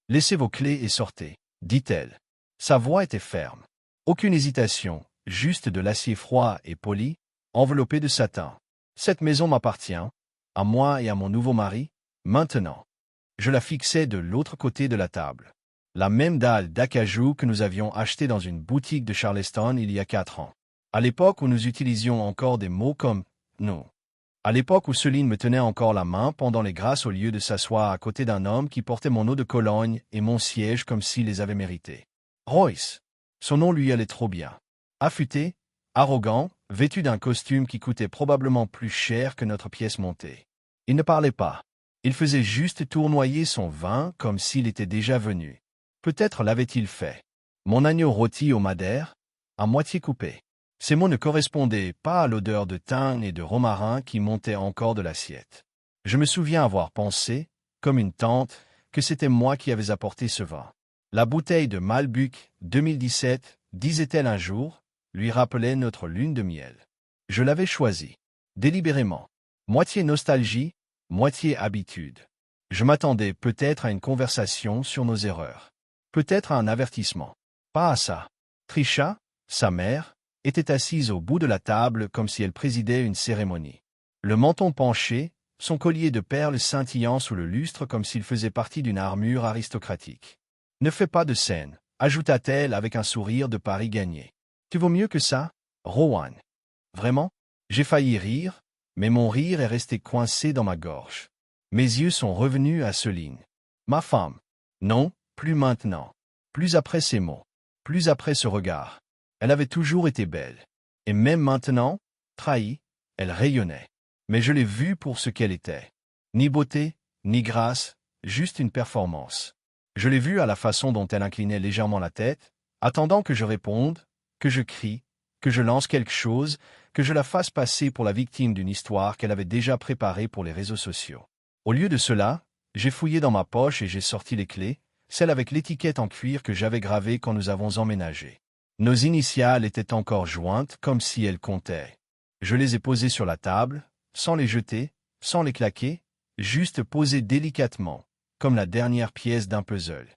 Laissez vos clés et sortez, dit-elle. Sa voix était ferme. Aucune hésitation, juste de l'acier froid et poli, enveloppé de satin. Cette maison m'appartient, à moi et à mon nouveau mari, maintenant. Je la fixai de l'autre côté de la table. La même dalle d'acajou que nous avions achetée dans une boutique de Charleston il y a 4 ans. À l'époque où nous utilisions encore des mots comme « nous ». À l'époque où Céline me tenait encore la main pendant les grâces au lieu de s'asseoir à côté d'un homme qui portait mon eau de Cologne et mon siège comme s'il les avait mérités. Royce. Son nom lui allait trop bien. Affûté, arrogant, vêtu d'un costume qui coûtait probablement plus cher que notre pièce montée. Il ne parlait pas. Il faisait juste tournoyer son vin comme s'il était déjà venu. Peut-être l'avait-il fait. Mon agneau rôti au madère, à moitié coupé. Ces mots ne correspondaient pas à l'odeur de thym et de romarin qui montait encore de l'assiette. Je me souviens avoir pensé, comme une tante, que c'était moi qui avais apporté ce vin. La bouteille de Malbec 2017, disait-elle un jour, lui rappelait notre lune de miel. Je l'avais choisie, délibérément. Moitié nostalgie, moitié habitude. Je m'attendais peut-être à une conversation sur nos erreurs. Peut-être à un avertissement. Pas à ça. Trisha, sa mère, était assise au bout de la table comme si elle présidait une cérémonie. Le menton penché, son collier de perles scintillant sous le lustre comme s'il faisait partie d'une armure aristocratique. « Ne fais pas de scène, ajouta-t-elle avec un sourire de pari gagné. Tu vaux mieux que ça, Rowan. Vraiment? J'ai failli rire, mais mon rire est resté coincé dans ma gorge. Mes yeux sont revenus à Céline. Ma femme. Non, plus maintenant. Plus après ces mots. Plus après ce regard. Elle avait toujours été belle. Et même maintenant, trahie, elle rayonnait. Mais je l'ai vue pour ce qu'elle était. Ni beauté, ni grâce, juste une performance. Je l'ai vue à la façon dont elle inclinait légèrement la tête, attendant que je réponde, que je crie, que je lance quelque chose, que je la fasse passer pour la victime d'une histoire qu'elle avait déjà préparée pour les réseaux sociaux. Au lieu de cela, j'ai fouillé dans ma poche et j'ai sorti les clés, celles avec l'étiquette en cuir que j'avais gravée quand nous avons emménagé. Nos initiales étaient encore jointes comme si elles comptaient. Je les ai posées sur la table, sans les jeter, sans les claquer, juste posées délicatement, comme la dernière pièce d'un puzzle.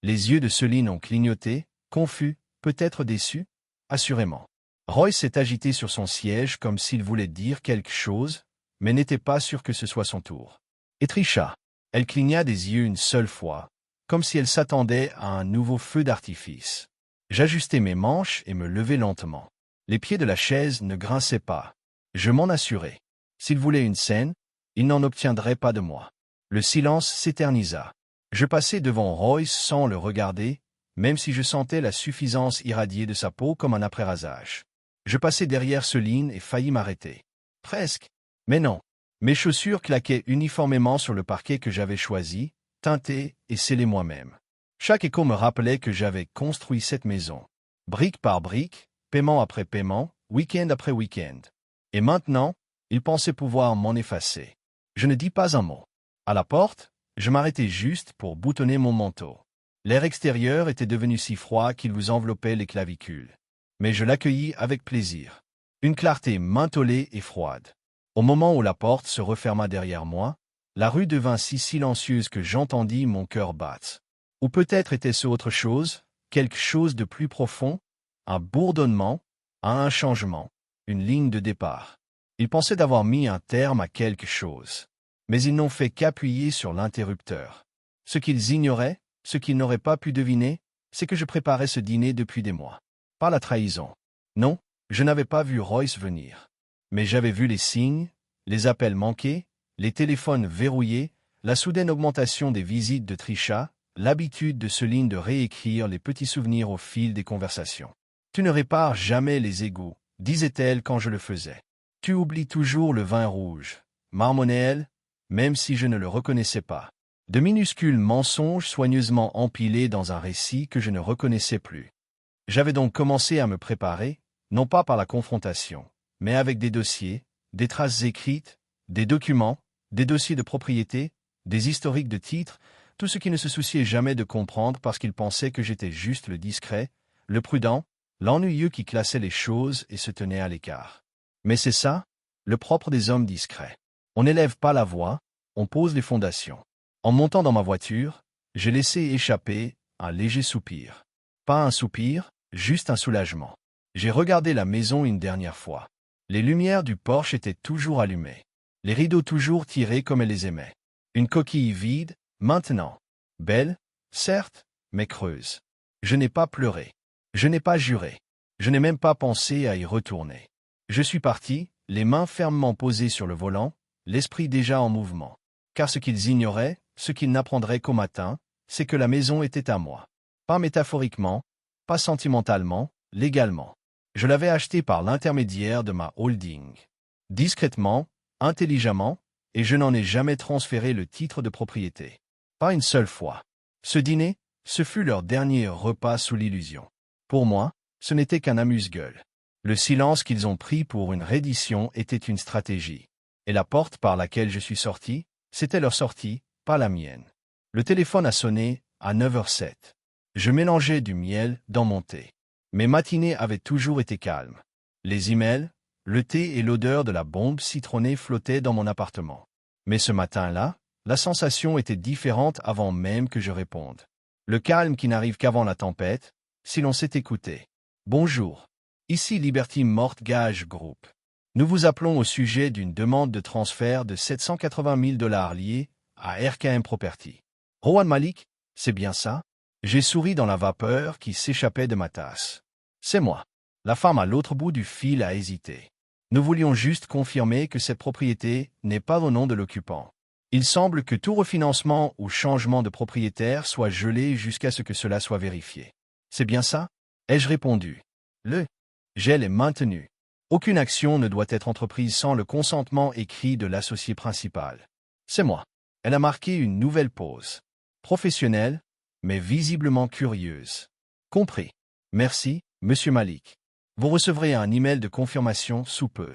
Les yeux de Céline ont clignoté, confus, peut-être déçus, assurément. Roy s'est agité sur son siège comme s'il voulait dire quelque chose, mais n'était pas sûr que ce soit son tour. Et Trisha, elle cligna des yeux une seule fois, comme si elle s'attendait à un nouveau feu d'artifice. J'ajustai mes manches et me levai lentement. Les pieds de la chaise ne grinçaient pas. Je m'en assurai. S'il voulait une scène, il n'en obtiendrait pas de moi. Le silence s'éternisa. Je passai devant Royce sans le regarder, même si je sentais la suffisance irradiée de sa peau comme un après-rasage. Je passai derrière Céline et faillis m'arrêter. Presque. Mais non. Mes chaussures claquaient uniformément sur le parquet que j'avais choisi, teinté et scellé moi-même. Chaque écho me rappelait que j'avais construit cette maison. Brique par brique, paiement après paiement, week-end après week-end. Et maintenant, il pensait pouvoir m'en effacer. Je ne dis pas un mot. À la porte, je m'arrêtai juste pour boutonner mon manteau. L'air extérieur était devenu si froid qu'il vous enveloppait les clavicules. Mais je l'accueillis avec plaisir. Une clarté mentholée et froide. Au moment où la porte se referma derrière moi, la rue devint si silencieuse que j'entendis mon cœur battre. Ou peut-être était-ce autre chose, quelque chose de plus profond, un bourdonnement, un changement, une ligne de départ. Ils pensaient avoir mis un terme à quelque chose. Mais ils n'ont fait qu'appuyer sur l'interrupteur. Ce qu'ils ignoraient, ce qu'ils n'auraient pas pu deviner, c'est que je préparais ce dîner depuis des mois. Pas la trahison. Non, je n'avais pas vu Royce venir. Mais j'avais vu les signes, les appels manqués, les téléphones verrouillés, la soudaine augmentation des visites de Trisha, l'habitude de Céline de réécrire les petits souvenirs au fil des conversations. « Tu ne répares jamais les égouts, disait-elle quand je le faisais. Tu oublies toujours le vin rouge, marmonnait-elle, même si je ne le reconnaissais pas. De minuscules mensonges soigneusement empilés dans un récit que je ne reconnaissais plus. J'avais donc commencé à me préparer, non pas par la confrontation, mais avec des dossiers, des traces écrites, des documents, des dossiers de propriété, des historiques de titres, tout ce qui ne se souciait jamais de comprendre parce qu'il pensait que j'étais juste le discret, le prudent, l'ennuyeux qui classait les choses et se tenait à l'écart. Mais c'est ça, le propre des hommes discrets. On n'élève pas la voix, on pose les fondations. En montant dans ma voiture, J'ai laissé échapper un léger soupir. Pas un soupir, juste un soulagement. J'ai regardé la maison une dernière fois. Les lumières du porche étaient toujours allumées. Les rideaux toujours tirés comme elle les aimait. Une coquille vide, maintenant. Belle, certes, mais creuse. Je n'ai pas pleuré. Je n'ai pas juré. Je n'ai même pas pensé à y retourner. Je suis parti, les mains fermement posées sur le volant, l'esprit déjà en mouvement. Car ce qu'ils ignoraient, ce qu'ils n'apprendraient qu'au matin, c'est que la maison était à moi. Pas métaphoriquement, pas sentimentalement, légalement. Je l'avais achetée par l'intermédiaire de ma holding. Discrètement, intelligemment, et je n'en ai jamais transféré le titre de propriété. Pas une seule fois. Ce dîner, ce fut leur dernier repas sous l'illusion. Pour moi, ce n'était qu'un amuse-gueule. Le silence qu'ils ont pris pour une reddition était une stratégie. Et la porte par laquelle je suis sorti, c'était leur sortie, pas la mienne. Le téléphone a sonné à 9h07. Je mélangeais du miel dans mon thé. Mes matinées avaient toujours été calmes. Les emails, le thé et l'odeur de la bombe citronnée flottaient dans mon appartement. Mais ce matin-là, la sensation était différente avant même que je réponde. Le calme qui n'arrive qu'avant la tempête, si l'on s'est écouté. Bonjour. Ici Liberty Mortgage Group. Nous vous appelons au sujet d'une demande de transfert de 780 000 $ liée à RKM Property. Rowan Malik, c'est bien ça? J'ai souri dans la vapeur qui s'échappait de ma tasse. C'est moi. La femme à l'autre bout du fil a hésité. Nous voulions juste confirmer que cette propriété n'est pas au nom de l'occupant. Il semble que tout refinancement ou changement de propriétaire soit gelé jusqu'à ce que cela soit vérifié. C'est bien ça? Ai-je répondu. Le gel est maintenu. Aucune action ne doit être entreprise sans le consentement écrit de l'associé principal. C'est moi. Elle a marqué une nouvelle pause. Professionnelle, mais visiblement curieuse. Compris. Merci, Monsieur Malik. Vous recevrez un email de confirmation sous peu.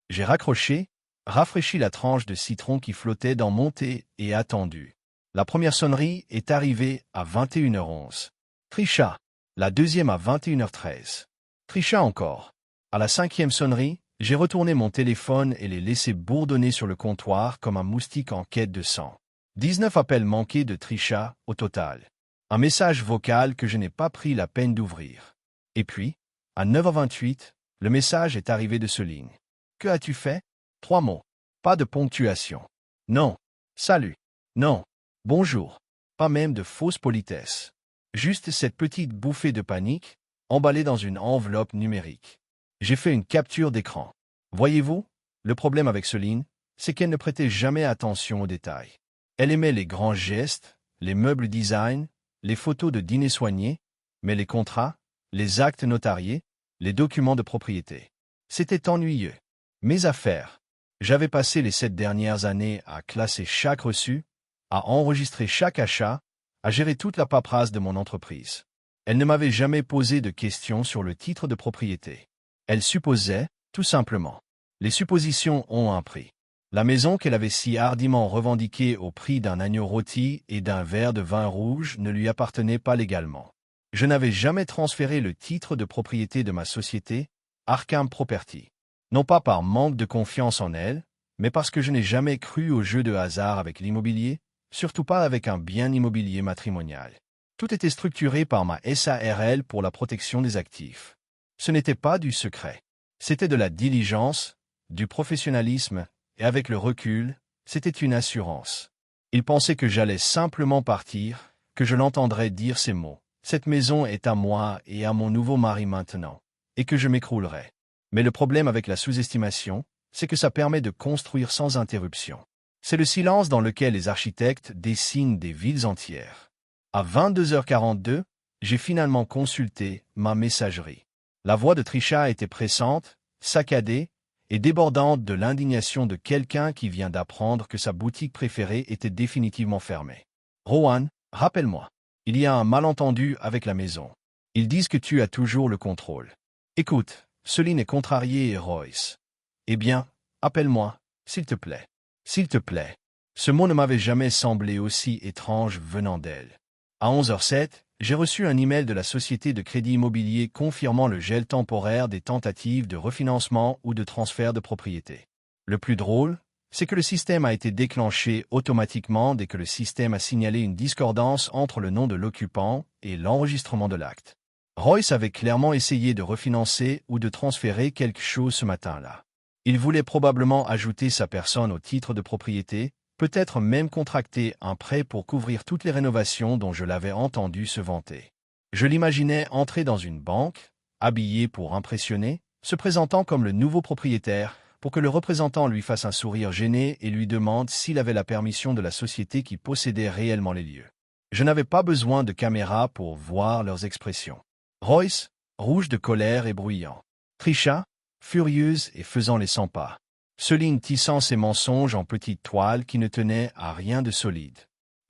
J'ai raccroché, rafraîchi la tranche de citron qui flottait dans mon thé et attendu. La première sonnerie est arrivée à 21h11. Trisha. La deuxième à 21h13. Trisha encore. À la cinquième sonnerie, j'ai retourné mon téléphone et l'ai laissé bourdonner sur le comptoir comme un moustique en quête de sang. 19 appels manqués de Trisha au total. Un message vocal que je n'ai pas pris la peine d'ouvrir. Et puis, à 9h28, le message est arrivé de ce ligne. Que as-tu fait? 3 mots. Pas de ponctuation. Non. Salut. Non. Bonjour. Pas même de fausse politesse. Juste cette petite bouffée de panique, emballée dans une enveloppe numérique. J'ai fait une capture d'écran. Voyez-vous, le problème avec Céline, c'est qu'elle ne prêtait jamais attention aux détails. Elle aimait les grands gestes, les meubles design, les photos de dîner soignés, mais les contrats, les actes notariés, les documents de propriété. C'était ennuyeux. Mes affaires. J'avais passé les 7 dernières années à classer chaque reçu, à enregistrer chaque achat, à gérer toute la paperasse de mon entreprise. Elle ne m'avait jamais posé de questions sur le titre de propriété. Elle supposait, tout simplement. Les suppositions ont un prix. La maison qu'elle avait si hardiment revendiquée au prix d'un agneau rôti et d'un verre de vin rouge ne lui appartenait pas légalement. Je n'avais jamais transféré le titre de propriété de ma société, RKM Property. Non pas par manque de confiance en elle, mais parce que je n'ai jamais cru au jeu de hasard avec l'immobilier, surtout pas avec un bien immobilier matrimonial. Tout était structuré par ma SARL pour la protection des actifs. Ce n'était pas du secret. C'était de la diligence, du professionnalisme, et avec le recul, c'était une assurance. Il pensait que j'allais simplement partir, que je l'entendrais dire ces mots. Cette maison est à moi et à mon nouveau mari maintenant, et que je m'écroulerai. Mais le problème avec la sous-estimation, c'est que ça permet de construire sans interruption. C'est le silence dans lequel les architectes dessinent des villes entières. À 22h42, j'ai finalement consulté ma messagerie. La voix de Trisha était pressante, saccadée et débordante de l'indignation de quelqu'un qui vient d'apprendre que sa boutique préférée était définitivement fermée. Rowan, rappelle-moi. Il y a un malentendu avec la maison. Ils disent que tu as toujours le contrôle. Écoute, Céline est contrariée et Royce. Eh bien, appelle-moi, s'il te plaît. S'il te plaît. Ce mot ne m'avait jamais semblé aussi étrange venant d'elle. À 11h07, j'ai reçu un email de la société de crédit immobilier confirmant le gel temporaire des tentatives de refinancement ou de transfert de propriété. Le plus drôle, c'est que le système a été déclenché automatiquement dès que le système a signalé une discordance entre le nom de l'occupant et l'enregistrement de l'acte. Royce avait clairement essayé de refinancer ou de transférer quelque chose ce matin-là. Il voulait probablement ajouter sa personne au titre de propriété, peut-être même contracter un prêt pour couvrir toutes les rénovations dont je l'avais entendu se vanter. Je l'imaginais entrer dans une banque, habillé pour impressionner, se présentant comme le nouveau propriétaire, pour que le représentant lui fasse un sourire gêné et lui demande s'il avait la permission de la société qui possédait réellement les lieux. Je n'avais pas besoin de caméra pour voir leurs expressions. Royce, rouge de colère et bruyant. Trisha, furieuse et faisant les 100 pas. Céline tissant ses mensonges en petites toiles qui ne tenaient à rien de solide.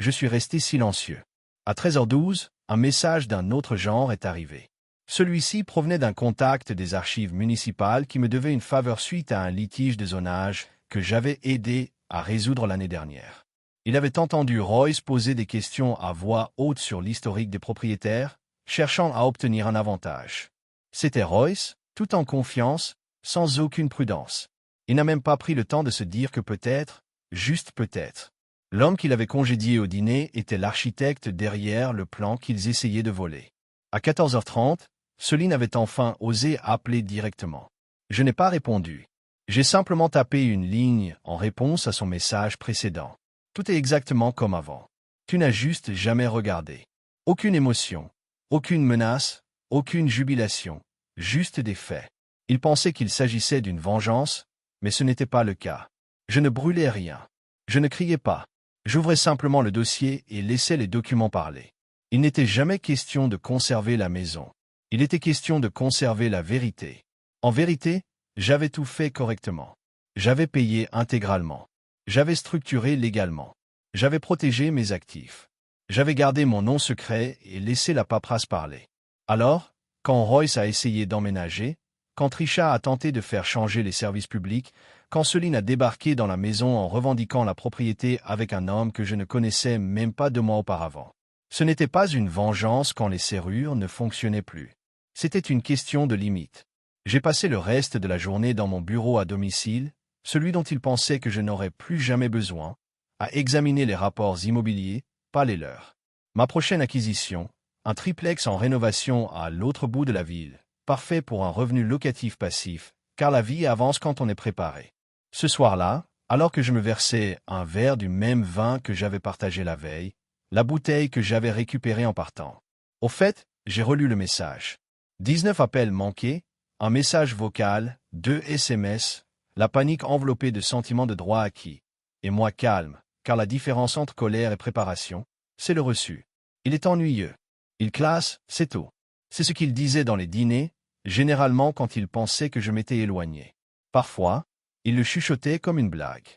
Je suis resté silencieux. À 13h12, un message d'un autre genre est arrivé. Celui-ci provenait d'un contact des archives municipales qui me devait une faveur suite à un litige de zonage que j'avais aidé à résoudre l'année dernière. Il avait entendu Royce poser des questions à voix haute sur l'historique des propriétaires, cherchant à obtenir un avantage. C'était Royce, tout en confiance, sans aucune prudence. Il n'a même pas pris le temps de se dire que peut-être, juste peut-être, l'homme qu'il avait congédié au dîner était l'architecte derrière le plan qu'ils essayaient de voler. À 14h30, Céline avait enfin osé appeler directement. Je n'ai pas répondu. J'ai simplement tapé une ligne en réponse à son message précédent. Tout est exactement comme avant. Tu n'as juste jamais regardé. Aucune émotion, aucune menace, aucune jubilation, juste des faits. Il pensait qu'il s'agissait d'une vengeance, mais ce n'était pas le cas. Je ne brûlais rien. Je ne criais pas. J'ouvrais simplement le dossier et laissais les documents parler. Il n'était jamais question de conserver la maison. Il était question de conserver la vérité. En vérité, j'avais tout fait correctement. J'avais payé intégralement. J'avais structuré légalement. J'avais protégé mes actifs. J'avais gardé mon nom secret et laissé la paperasse parler. Alors, quand Royce a essayé d'emménager, quand Trisha a tenté de faire changer les services publics, quand Céline a débarqué dans la maison en revendiquant la propriété avec un homme que je ne connaissais même pas 2 mois auparavant. Ce n'était pas une vengeance quand les serrures ne fonctionnaient plus. C'était une question de limite. J'ai passé le reste de la journée dans mon bureau à domicile, celui dont il pensait que je n'aurais plus jamais besoin, à examiner les rapports immobiliers, pas les leurs. Ma prochaine acquisition, un triplex en rénovation à l'autre bout de la ville, parfait pour un revenu locatif passif, car la vie avance quand on est préparé. Ce soir-là, alors que je me versais un verre du même vin que j'avais partagé la veille, la bouteille que j'avais récupérée en partant. Au fait, j'ai relu le message. 19 appels manqués, un message vocal, 2 SMS, la panique enveloppée de sentiments de droit acquis. Et moi calme, car la différence entre colère et préparation, c'est le reçu. Il est ennuyeux. Il classe, c'est tout. C'est ce qu'il disait dans les dîners, généralement quand il pensait que je m'étais éloigné. Parfois, il le chuchotait comme une blague.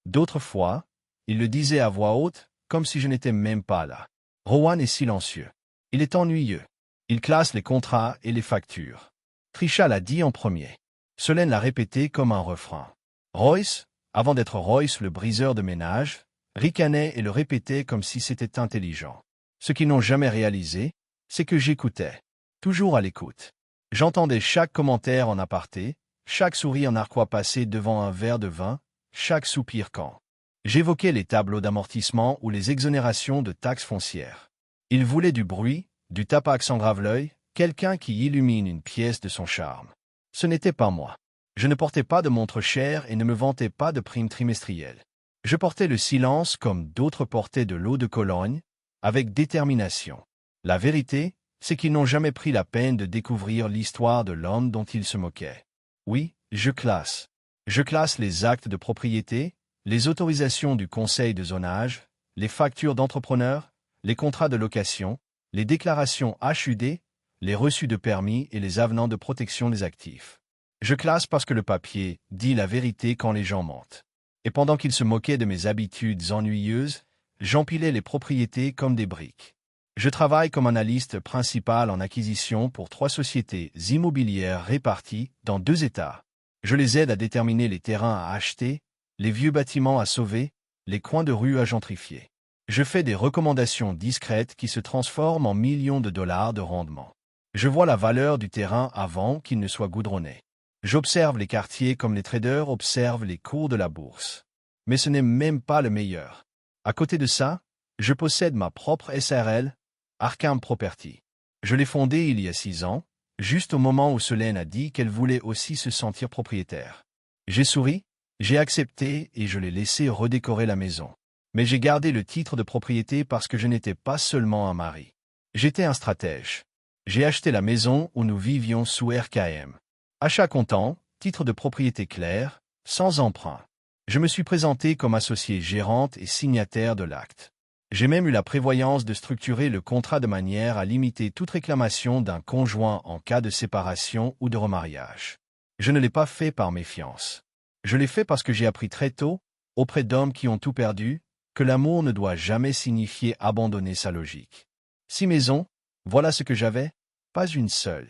D'autres fois, il le disait à voix haute, comme si je n'étais même pas là. Rowan est silencieux. Il est ennuyeux. Il classe les contrats et les factures. Trisha l'a dit en premier. Solène l'a répété comme un refrain. Royce, avant d'être Royce le briseur de ménage, ricanait et le répétait comme si c'était intelligent. Ce qu'ils n'ont jamais réalisé, c'est que j'écoutais. Toujours à l'écoute. J'entendais chaque commentaire en aparté, chaque sourire narquois passé devant un verre de vin, chaque soupir quand j'évoquais les tableaux d'amortissement ou les exonérations de taxes foncières. Ils voulaient du bruit, du tapax en grave-l'œil, quelqu'un qui illumine une pièce de son charme. Ce n'était pas moi. Je ne portais pas de montre chère et ne me vantais pas de primes trimestrielles. Je portais le silence comme d'autres portaient de l'eau de Cologne, avec détermination. La vérité, c'est qu'ils n'ont jamais pris la peine de découvrir l'histoire de l'homme dont ils se moquaient. Oui, je classe. Je classe les actes de propriété, les autorisations du conseil de zonage, les factures d'entrepreneurs, les contrats de location, les déclarations HUD, les reçus de permis et les avenants de protection des actifs. Je classe parce que le papier dit la vérité quand les gens mentent. Et pendant qu'ils se moquaient de mes habitudes ennuyeuses, j'empilais les propriétés comme des briques. Je travaille comme analyste principal en acquisition pour 3 sociétés immobilières réparties dans 2 États. Je les aide à déterminer les terrains à acheter, les vieux bâtiments à sauver, les coins de rue à gentrifier. Je fais des recommandations discrètes qui se transforment en millions de dollars de rendement. Je vois la valeur du terrain avant qu'il ne soit goudronné. J'observe les quartiers comme les traders observent les cours de la bourse. Mais ce n'est même pas le meilleur. À côté de ça, je possède ma propre SARL, Arkham Property. Je l'ai fondée il y a 6 ans, juste au moment où Solène a dit qu'elle voulait aussi se sentir propriétaire. J'ai souri, j'ai accepté et je l'ai laissé redécorer la maison. Mais j'ai gardé le titre de propriété parce que je n'étais pas seulement un mari. J'étais un stratège. J'ai acheté la maison où nous vivions sous RKM. Achat comptant, titre de propriété clair, sans emprunt. Je me suis présenté comme associé gérante et signataire de l'acte. J'ai même eu la prévoyance de structurer le contrat de manière à limiter toute réclamation d'un conjoint en cas de séparation ou de remariage. Je ne l'ai pas fait par méfiance. Je l'ai fait parce que j'ai appris très tôt, auprès d'hommes qui ont tout perdu, que l'amour ne doit jamais signifier abandonner sa logique. 6 maisons, voilà ce que j'avais, pas une seule.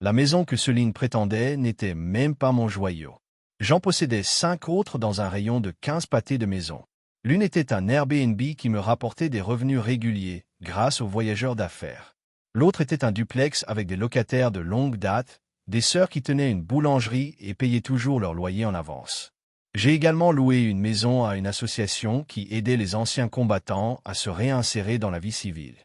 La maison que Céline prétendait n'était même pas mon joyau. J'en possédais 5 autres dans un rayon de 15 pâtés de maisons. L'une était un Airbnb qui me rapportait des revenus réguliers, grâce aux voyageurs d'affaires. L'autre était un duplex avec des locataires de longue date, des sœurs qui tenaient une boulangerie et payaient toujours leur loyer en avance. J'ai également loué une maison à une association qui aidait les anciens combattants à se réinsérer dans la vie civile.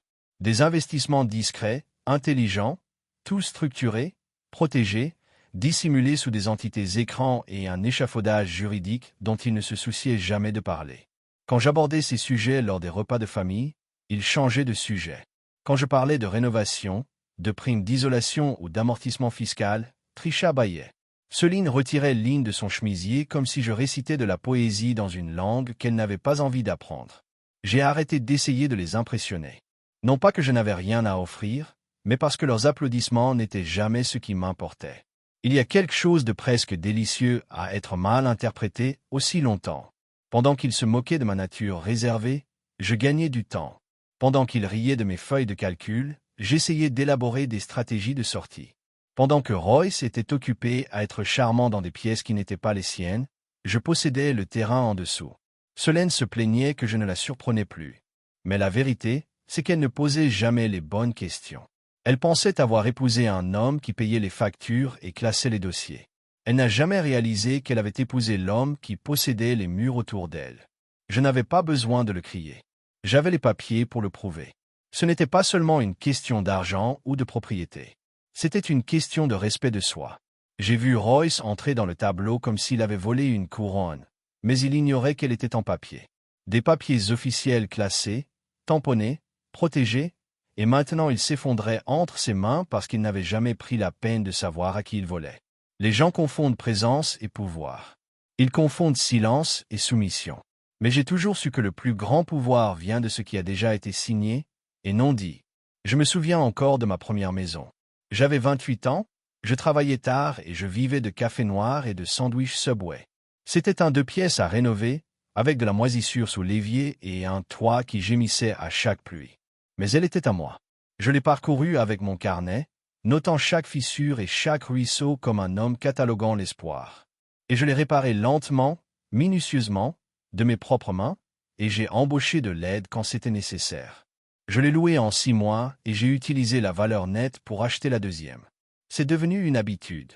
Des investissements discrets, intelligents, tout structurés, protégés, dissimulés sous des entités écrans et un échafaudage juridique dont ils ne se souciaient jamais de parler. Quand j'abordais ces sujets lors des repas de famille, ils changeaient de sujet. Quand je parlais de rénovation, de primes d'isolation ou d'amortissement fiscal, Trisha bâillait. Céline retirait ligne de son chemisier comme si je récitais de la poésie dans une langue qu'elle n'avait pas envie d'apprendre. J'ai arrêté d'essayer de les impressionner. Non pas que je n'avais rien à offrir, mais parce que leurs applaudissements n'étaient jamais ce qui m'importait. Il y a quelque chose de presque délicieux à être mal interprété aussi longtemps. Pendant qu'ils se moquaient de ma nature réservée, je gagnais du temps. Pendant qu'ils riaient de mes feuilles de calcul, j'essayais d'élaborer des stratégies de sortie. Pendant que Royce était occupé à être charmant dans des pièces qui n'étaient pas les siennes, je possédais le terrain en dessous. Solène se plaignait que je ne la surprenais plus. Mais la vérité, c'est qu'elle ne posait jamais les bonnes questions. Elle pensait avoir épousé un homme qui payait les factures et classait les dossiers. Elle n'a jamais réalisé qu'elle avait épousé l'homme qui possédait les murs autour d'elle. Je n'avais pas besoin de le crier. J'avais les papiers pour le prouver. Ce n'était pas seulement une question d'argent ou de propriété. C'était une question de respect de soi. J'ai vu Royce entrer dans le tableau comme s'il avait volé une couronne, mais il ignorait qu'elle était en papier. Des papiers officiels classés, tamponnés, protégés, et maintenant il s'effondrait entre ses mains parce qu'il n'avait jamais pris la peine de savoir à qui il volait. Les gens confondent présence et pouvoir. Ils confondent silence et soumission. Mais j'ai toujours su que le plus grand pouvoir vient de ce qui a déjà été signé et non dit. Je me souviens encore de ma première maison. J'avais 28 ans, je travaillais tard et je vivais de café noir et de sandwich Subway. C'était un 2 pièces à rénover, avec de la moisissure sous l'évier et un toit qui gémissait à chaque pluie. Mais elle était à moi. Je l'ai parcourue avec mon carnet, notant chaque fissure et chaque ruisseau comme un homme cataloguant l'espoir. Et je l'ai réparée lentement, minutieusement, de mes propres mains, et j'ai embauché de l'aide quand c'était nécessaire. Je l'ai louée en 6 mois et j'ai utilisé la valeur nette pour acheter la deuxième. C'est devenu une habitude.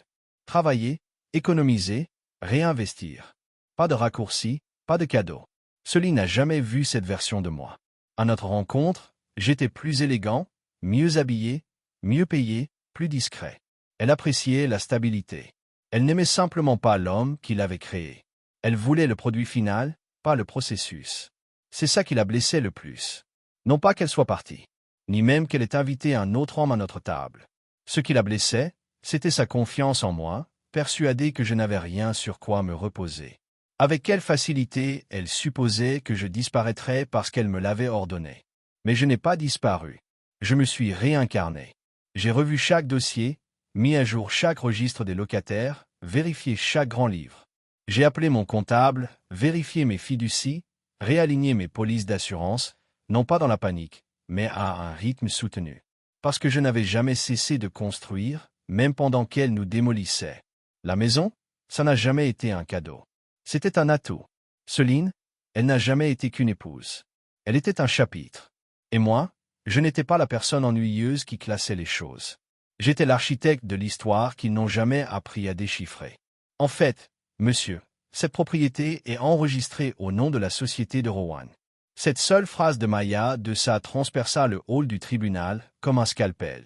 Travailler, économiser, réinvestir. Pas de raccourcis, pas de cadeaux. Céline n'a jamais vu cette version de moi. À notre rencontre, j'étais plus élégant, mieux habillé, mieux payé, plus discret. Elle appréciait la stabilité. Elle n'aimait simplement pas l'homme qui l'avait créé. Elle voulait le produit final, pas le processus. C'est ça qui la blessait le plus. Non pas qu'elle soit partie, ni même qu'elle ait invité un autre homme à notre table. Ce qui la blessait, c'était sa confiance en moi, persuadée que je n'avais rien sur quoi me reposer. Avec quelle facilité elle supposait que je disparaîtrais parce qu'elle me l'avait ordonné. Mais je n'ai pas disparu. Je me suis réincarné. J'ai revu chaque dossier, mis à jour chaque registre des locataires, vérifié chaque grand livre. J'ai appelé mon comptable, vérifié mes fiducies, réaligné mes polices d'assurance, non pas dans la panique, mais à un rythme soutenu. Parce que je n'avais jamais cessé de construire, même pendant qu'elle nous démolissait. La maison, ça n'a jamais été un cadeau. C'était un atout. Céline, elle n'a jamais été qu'une épouse. Elle était un chapitre. Et moi, je n'étais pas la personne ennuyeuse qui classait les choses. J'étais l'architecte de l'histoire qu'ils n'ont jamais appris à déchiffrer. En fait, monsieur, Cette propriété est enregistrée au nom de la société de Rowan. Cette seule phrase de Maya de ça transperça le hall du tribunal comme un scalpel.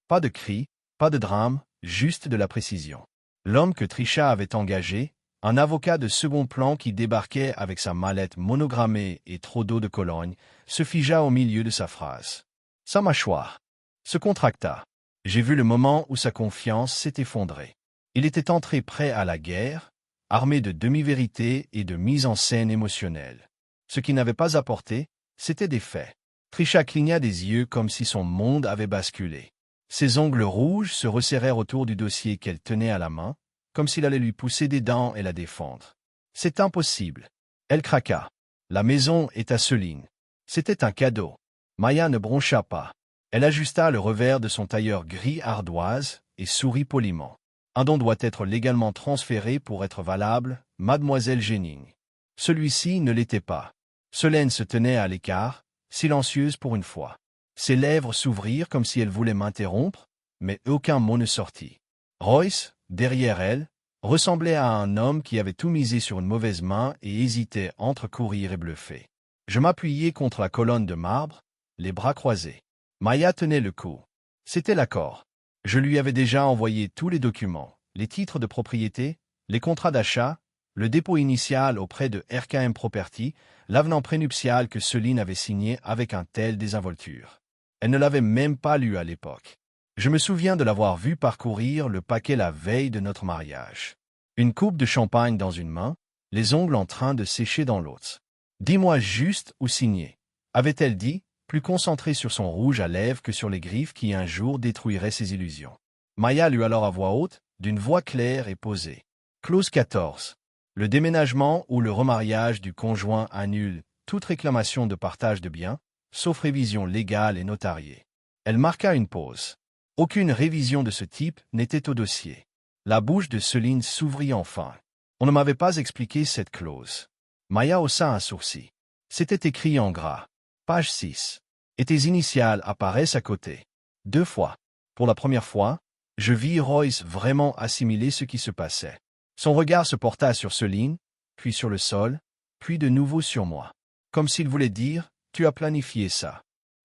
Pas de cri, pas de drame, juste de la précision. L'homme que Trisha avait engagé, un avocat de second plan qui débarquait avec sa mallette monogrammée et trop d'eau de Cologne, se figea au milieu de sa phrase. Sa mâchoire se contracta. J'ai vu le moment où sa confiance s'est effondrée. Il était entré prêt à la guerre, armé de demi-vérités et de mise en scène émotionnelle. Ce qu'il n'avait pas apporté, c'était des faits. Trisha cligna des yeux comme si son monde avait basculé. Ses ongles rouges se resserrèrent autour du dossier qu'elle tenait à la main, comme s'il allait lui pousser des dents et la défendre. C'est impossible. Elle craqua. La maison est à Céline. C'était un cadeau. Maya ne broncha pas. Elle ajusta le revers de son tailleur gris ardoise et sourit poliment. Un don doit être légalement transféré pour être valable, mademoiselle Jennings. Celui-ci ne l'était pas. Solène se tenait à l'écart, silencieuse pour une fois. Ses lèvres s'ouvrirent comme si elle voulait m'interrompre, mais aucun mot ne sortit. Royce, derrière elle, ressemblait à un homme qui avait tout misé sur une mauvaise main et hésitait entre courir et bluffer. Je m'appuyai contre la colonne de marbre, les bras croisés. Maya tenait le coup. C'était l'accord. Je lui avais déjà envoyé tous les documents, les titres de propriété, les contrats d'achat, le dépôt initial auprès de RKM Property, l'avenant prénuptial que Céline avait signé avec un tel désinvolture. Elle ne l'avait même pas lu à l'époque. Je me souviens de l'avoir vu parcourir le paquet la veille de notre mariage. Une coupe de champagne dans une main, les ongles en train de sécher dans l'autre. « Dis-moi juste où signer », avait-elle dit, plus concentrée sur son rouge à lèvres que sur les griffes qui un jour détruiraient ses illusions. Maya lut alors à voix haute, d'une voix claire et posée. Clause 14. Le déménagement ou le remariage du conjoint annule toute réclamation de partage de biens, sauf révision légale et notariée. Elle marqua une pause. Aucune révision de ce type n'était au dossier. La bouche de Céline s'ouvrit enfin. On ne m'avait pas expliqué cette clause. Maya haussa un sourcil. C'était écrit en gras. Page 6. Et tes initiales apparaissent à côté. 2 fois. Pour la première fois, je vis Royce vraiment assimiler ce qui se passait. Son regard se porta sur Céline, puis sur le sol, puis de nouveau sur moi. Comme s'il voulait dire, tu as planifié ça.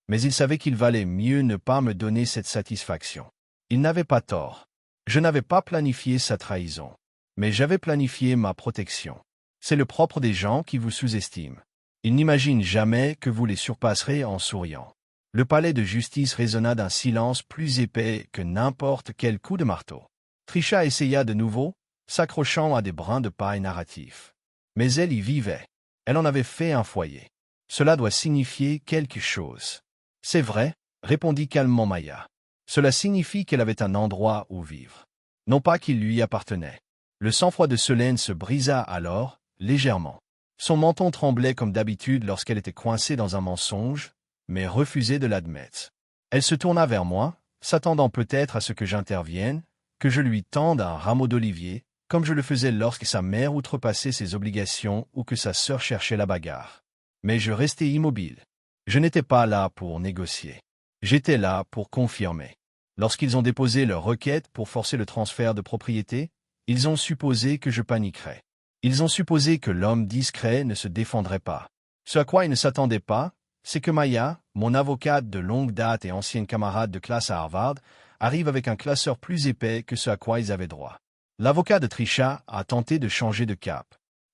Mais il savait qu'il valait mieux ne pas me donner cette satisfaction. Il n'avait pas tort. Je n'avais pas planifié sa trahison. Mais j'avais planifié ma protection. C'est le propre des gens qui vous sous-estiment. Ils n'imaginent jamais que vous les surpasserez en souriant. Le palais de justice résonna d'un silence plus épais que n'importe quel coup de marteau. Trisha essaya de nouveau, s'accrochant à des brins de paille narratifs. Mais elle y vivait. Elle en avait fait un foyer. Cela doit signifier quelque chose. C'est vrai, répondit calmement Maya. Cela signifie qu'elle avait un endroit où vivre. Non pas qu'il lui appartenait. Le sang-froid de Solène se brisa alors, légèrement. Son menton tremblait comme d'habitude lorsqu'elle était coincée dans un mensonge, mais refusait de l'admettre. Elle se tourna vers moi, s'attendant peut-être à ce que j'intervienne, que je lui tende un rameau d'olivier, comme je le faisais lorsque sa mère outrepassait ses obligations ou que sa sœur cherchait la bagarre. Mais je restai immobile. Je n'étais pas là pour négocier. J'étais là pour confirmer. Lorsqu'ils ont déposé leur requête pour forcer le transfert de propriété, ils ont supposé que je paniquerais. Ils ont supposé que l'homme discret ne se défendrait pas. Ce à quoi ils ne s'attendaient pas, c'est que Maya, mon avocate de longue date et ancienne camarade de classe à Harvard, arrive avec un classeur plus épais que ce à quoi ils avaient droit. L'avocat de Trisha a tenté de changer de cap.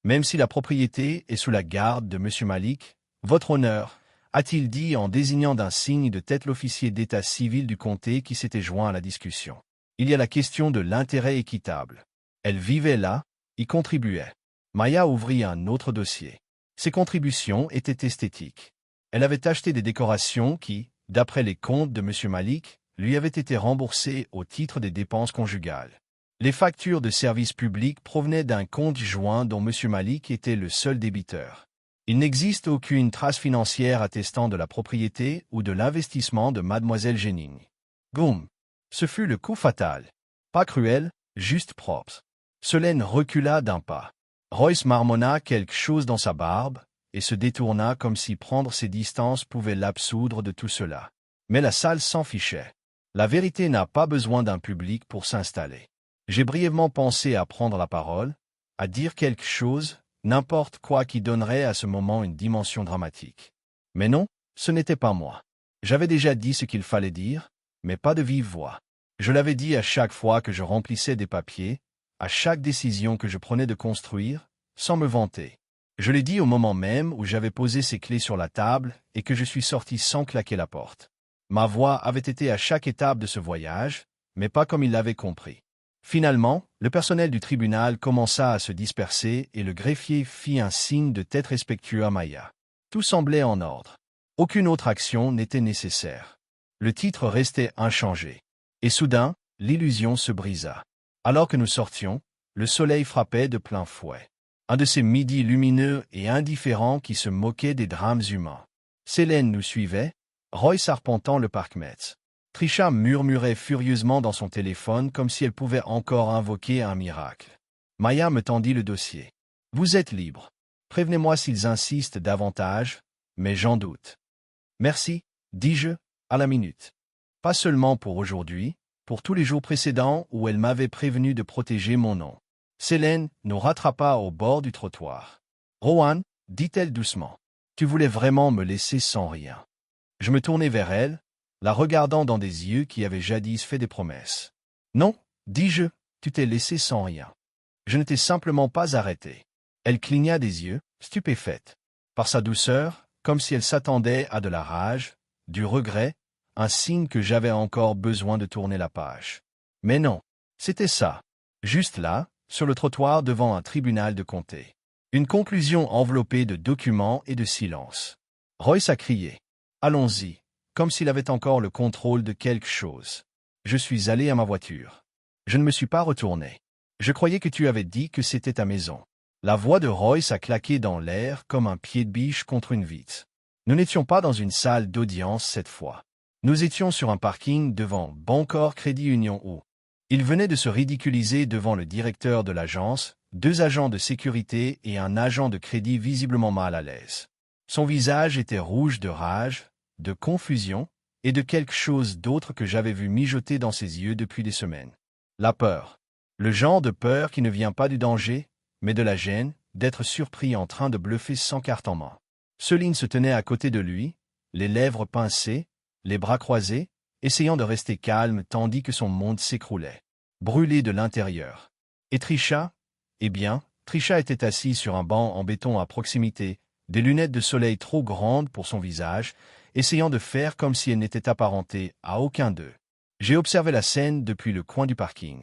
Même si la propriété est sous la garde de M. Malik, votre honneur, a-t-il dit en désignant d'un signe de tête l'officier d'état civil du comté qui s'était joint à la discussion. Il y a la question de l'intérêt équitable. Elle vivait là, y contribuait. Maya ouvrit un autre dossier. Ses contributions étaient esthétiques. Elle avait acheté des décorations qui, d'après les comptes de M. Malik, lui avaient été remboursées au titre des dépenses conjugales. Les factures de services publics provenaient d'un compte joint dont M. Malik était le seul débiteur. Il n'existe aucune trace financière attestant de la propriété ou de l'investissement de mademoiselle Jennings. Boum! Ce fut le coup fatal. Pas cruel, juste propre. Solène recula d'un pas. Royce marmonna quelque chose dans sa barbe et se détourna comme si prendre ses distances pouvait l'absoudre de tout cela. Mais la salle s'en fichait. La vérité n'a pas besoin d'un public pour s'installer. J'ai brièvement pensé à prendre la parole, à dire quelque chose, n'importe quoi qui donnerait à ce moment une dimension dramatique. Mais non, ce n'était pas moi. J'avais déjà dit ce qu'il fallait dire, mais pas de vive voix. Je l'avais dit à chaque fois que je remplissais des papiers, à chaque décision que je prenais de construire, sans me vanter. Je l'ai dit au moment même où j'avais posé ces clés sur la table et que je suis sorti sans claquer la porte. Ma voix avait été à chaque étape de ce voyage, mais pas comme il l'avait compris. Finalement, le personnel du tribunal commença à se disperser et le greffier fit un signe de tête respectueux à Maya. Tout semblait en ordre. Aucune autre action n'était nécessaire. Le titre restait inchangé. Et soudain, l'illusion se brisa. Alors que nous sortions, le soleil frappait de plein fouet. Un de ces midis lumineux et indifférents qui se moquaient des drames humains. Selene nous suivait, Royce arpentant le parc Metz. Trisha murmurait furieusement dans son téléphone comme si elle pouvait encore invoquer un miracle. Maya me tendit le dossier. « Vous êtes libre. Prévenez-moi s'ils insistent davantage, mais j'en doute. »« Merci, dis-je, à la minute. Pas seulement pour aujourd'hui, pour tous les jours précédents où elle m'avait prévenu de protéger mon nom. » Selene nous rattrapa au bord du trottoir. « Rohan, dit-elle doucement, tu voulais vraiment me laisser sans rien. » Je me tournai vers elle, la regardant dans des yeux qui avaient jadis fait des promesses. « Non, dis-je, tu t'es laissé sans rien. Je ne t'ai simplement pas arrêté. » Elle cligna des yeux, stupéfaite. Par sa douceur, comme si elle s'attendait à de la rage, du regret, un signe que j'avais encore besoin de tourner la page. Mais non, c'était ça. Juste là, sur le trottoir devant un tribunal de comté. Une conclusion enveloppée de documents et de silence. Royce a crié. « Allons-y », comme s'il avait encore le contrôle de quelque chose. Je suis allé à ma voiture. Je ne me suis pas retourné. Je croyais que tu avais dit que c'était ta maison. La voix de Royce a claqué dans l'air comme un pied de biche contre une vitre. Nous n'étions pas dans une salle d'audience cette fois. Nous étions sur un parking devant Bancorp Crédit Union où il venait de se ridiculiser devant le directeur de l'agence, 2 agents de sécurité et un agent de crédit visiblement mal à l'aise. Son visage était rouge de rage, de confusion et de quelque chose d'autre que j'avais vu mijoter dans ses yeux depuis des semaines. La peur. Le genre de peur qui ne vient pas du danger, mais de la gêne, d'être surpris en train de bluffer sans carte en main. Céline se tenait à côté de lui, les lèvres pincées, les bras croisés, essayant de rester calme tandis que son monde s'écroulait, brûlé de l'intérieur. Et Trisha? Eh bien, Trisha était assise sur un banc en béton à proximité, des lunettes de soleil trop grandes pour son visage, essayant de faire comme si elle n'était apparentée à aucun d'eux. J'ai observé la scène depuis le coin du parking.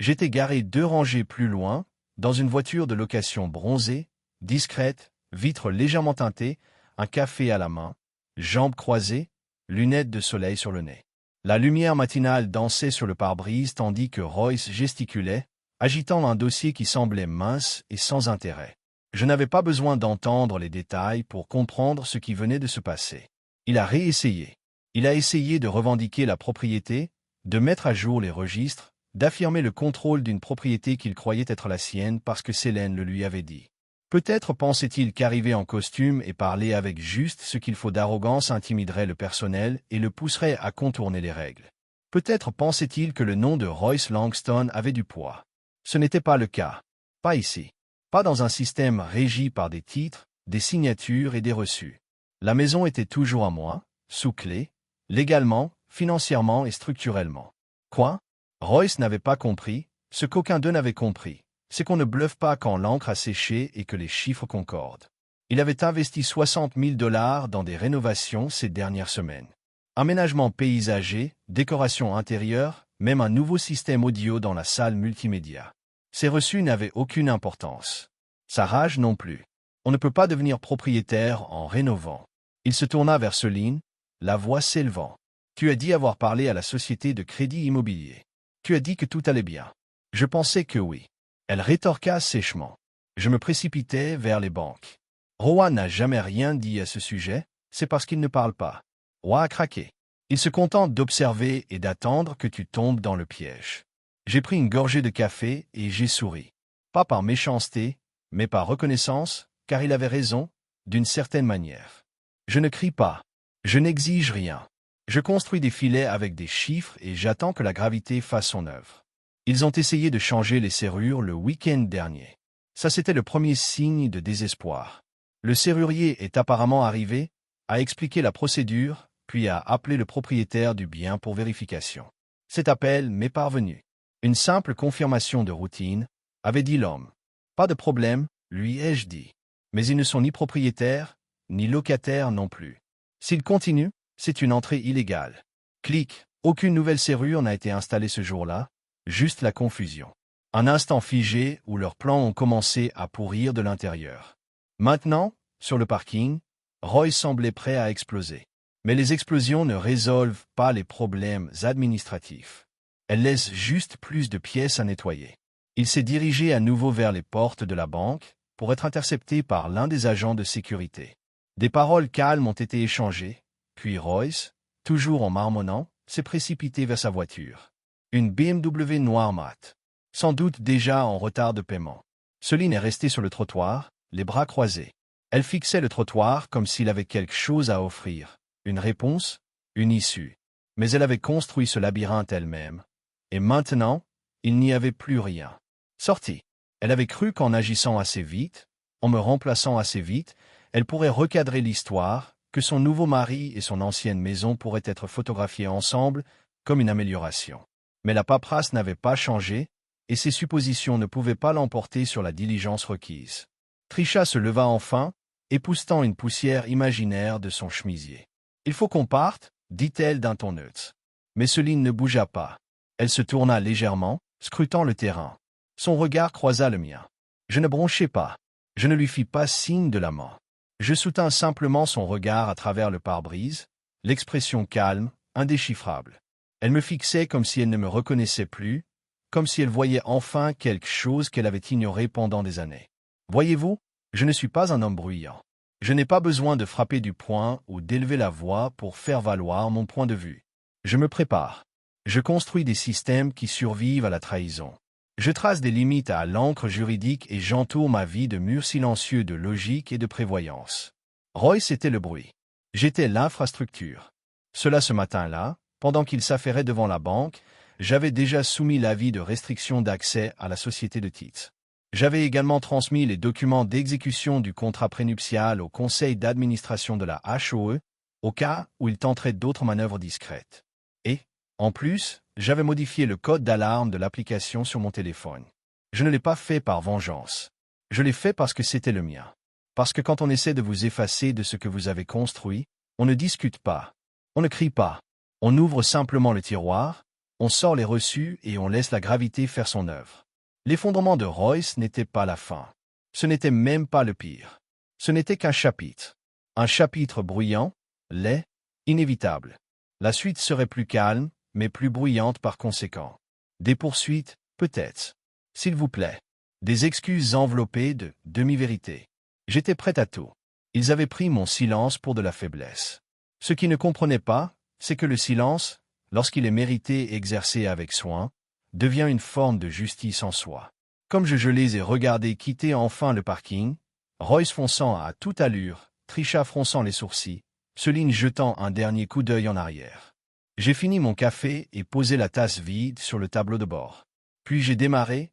J'étais garé 2 rangées plus loin, dans une voiture de location bronzée, discrète, vitres légèrement teintées, un café à la main, jambes croisées, lunettes de soleil sur le nez. La lumière matinale dansait sur le pare-brise tandis que Royce gesticulait, agitant un dossier qui semblait mince et sans intérêt. Je n'avais pas besoin d'entendre les détails pour comprendre ce qui venait de se passer. Il a réessayé. Il a essayé de revendiquer la propriété, de mettre à jour les registres, d'affirmer le contrôle d'une propriété qu'il croyait être la sienne parce que Selene le lui avait dit. Peut-être pensait-il qu'arriver en costume et parler avec juste ce qu'il faut d'arrogance intimiderait le personnel et le pousserait à contourner les règles. Peut-être pensait-il que le nom de Royce Langston avait du poids. Ce n'était pas le cas. Pas ici. Pas dans un système régi par des titres, des signatures et des reçus. La maison était toujours à moi, sous clé, légalement, financièrement et structurellement. Quoi? Royce n'avait pas compris, ce qu'aucun d'eux n'avait compris. C'est qu'on ne bluffe pas quand l'encre a séché et que les chiffres concordent. Il avait investi 60 000 $ dans des rénovations ces dernières semaines. Aménagement paysager, décoration intérieure, même un nouveau système audio dans la salle multimédia. Ces reçus n'avaient aucune importance. Sa rage non plus. On ne peut pas devenir propriétaire en rénovant. Il se tourna vers Céline, la voix s'élevant. « Tu as dit avoir parlé à la société de crédit immobilier. Tu as dit que tout allait bien. » Je pensais que oui. Elle rétorqua sèchement. Je me précipitais vers les banques. Rohan n'a jamais rien dit à ce sujet, c'est parce qu'il ne parle pas. Rohan a craqué. Il se contente d'observer et d'attendre que tu tombes dans le piège. J'ai pris une gorgée de café et j'ai souri. Pas par méchanceté, mais par reconnaissance, car il avait raison, d'une certaine manière. Je ne crie pas. Je n'exige rien. Je construis des filets avec des chiffres et j'attends que la gravité fasse son œuvre. Ils ont essayé de changer les serrures le week-end dernier. Ça c'était le premier signe de désespoir. Le serrurier est apparemment arrivé, a expliqué la procédure, puis a appelé le propriétaire du bien pour vérification. Cet appel m'est parvenu. Une simple confirmation de routine, avait dit l'homme. Pas de problème, lui ai-je dit. Mais ils ne sont ni propriétaires, ni locataires non plus. S'ils continuent, c'est une entrée illégale. Clic, aucune nouvelle serrure n'a été installée ce jour-là, juste la confusion. Un instant figé où leurs plans ont commencé à pourrir de l'intérieur. Maintenant, sur le parking, Roy semblait prêt à exploser. Mais les explosions ne résolvent pas les problèmes administratifs. Elles laissent juste plus de pièces à nettoyer. Il s'est dirigé à nouveau vers les portes de la banque pour être intercepté par l'un des agents de sécurité. Des paroles calmes ont été échangées, puis Royce, toujours en marmonnant, s'est précipité vers sa voiture. Une BMW noire mat. Sans doute déjà en retard de paiement. Céline est restée sur le trottoir, les bras croisés. Elle fixait le trottoir comme s'il avait quelque chose à offrir. Une réponse, une issue. Mais elle avait construit ce labyrinthe elle-même. Et maintenant, il n'y avait plus rien. Sortie. Elle avait cru qu'en agissant assez vite, en me remplaçant assez vite, elle pourrait recadrer l'histoire, que son nouveau mari et son ancienne maison pourraient être photographiés ensemble comme une amélioration. Mais la paperasse n'avait pas changé, et ses suppositions ne pouvaient pas l'emporter sur la diligence requise. Trisha se leva enfin, époussetant une poussière imaginaire de son chemisier. « Il faut qu'on parte, dit-elle d'un ton neutre. » Mais Céline ne bougea pas. Elle se tourna légèrement, scrutant le terrain. Son regard croisa le mien. Je ne bronchai pas. Je ne lui fis pas signe de la main. Je soutins simplement son regard à travers le pare-brise, l'expression calme, indéchiffrable. Elle me fixait comme si elle ne me reconnaissait plus, comme si elle voyait enfin quelque chose qu'elle avait ignoré pendant des années. Voyez-vous, je ne suis pas un homme bruyant. Je n'ai pas besoin de frapper du poing ou d'élever la voix pour faire valoir mon point de vue. Je me prépare. Je construis des systèmes qui survivent à la trahison. Je trace des limites à l'encre juridique et j'entoure ma vie de murs silencieux de logique et de prévoyance. Royce était le bruit. J'étais l'infrastructure. Cela ce matin-là, pendant qu'il s'affairait devant la banque, j'avais déjà soumis l'avis de restriction d'accès à la société de titres. J'avais également transmis les documents d'exécution du contrat prénuptial au conseil d'administration de la HOE, au cas où il tenterait d'autres manœuvres discrètes. Et, en plus, j'avais modifié le code d'alarme de l'application sur mon téléphone. Je ne l'ai pas fait par vengeance. Je l'ai fait parce que c'était le mien. Parce que quand on essaie de vous effacer de ce que vous avez construit, on ne discute pas. On ne crie pas. On ouvre simplement le tiroir, on sort les reçus et on laisse la gravité faire son œuvre. L'effondrement de Royce n'était pas la fin. Ce n'était même pas le pire. Ce n'était qu'un chapitre. Un chapitre bruyant, laid, inévitable. La suite serait plus calme, mais plus bruyante par conséquent. Des poursuites, peut-être. S'il vous plaît. Des excuses enveloppées de demi-vérités. J'étais prêt à tout. Ils avaient pris mon silence pour de la faiblesse. Ce qu'ils ne comprenaient pas, c'est que le silence, lorsqu'il est mérité et exercé avec soin, devient une forme de justice en soi. Comme je les ai regardés quitter enfin le parking, Royce fonçant à toute allure, Trisha fronçant les sourcils, Céline jetant un dernier coup d'œil en arrière. J'ai fini mon café et posé la tasse vide sur le tableau de bord. Puis j'ai démarré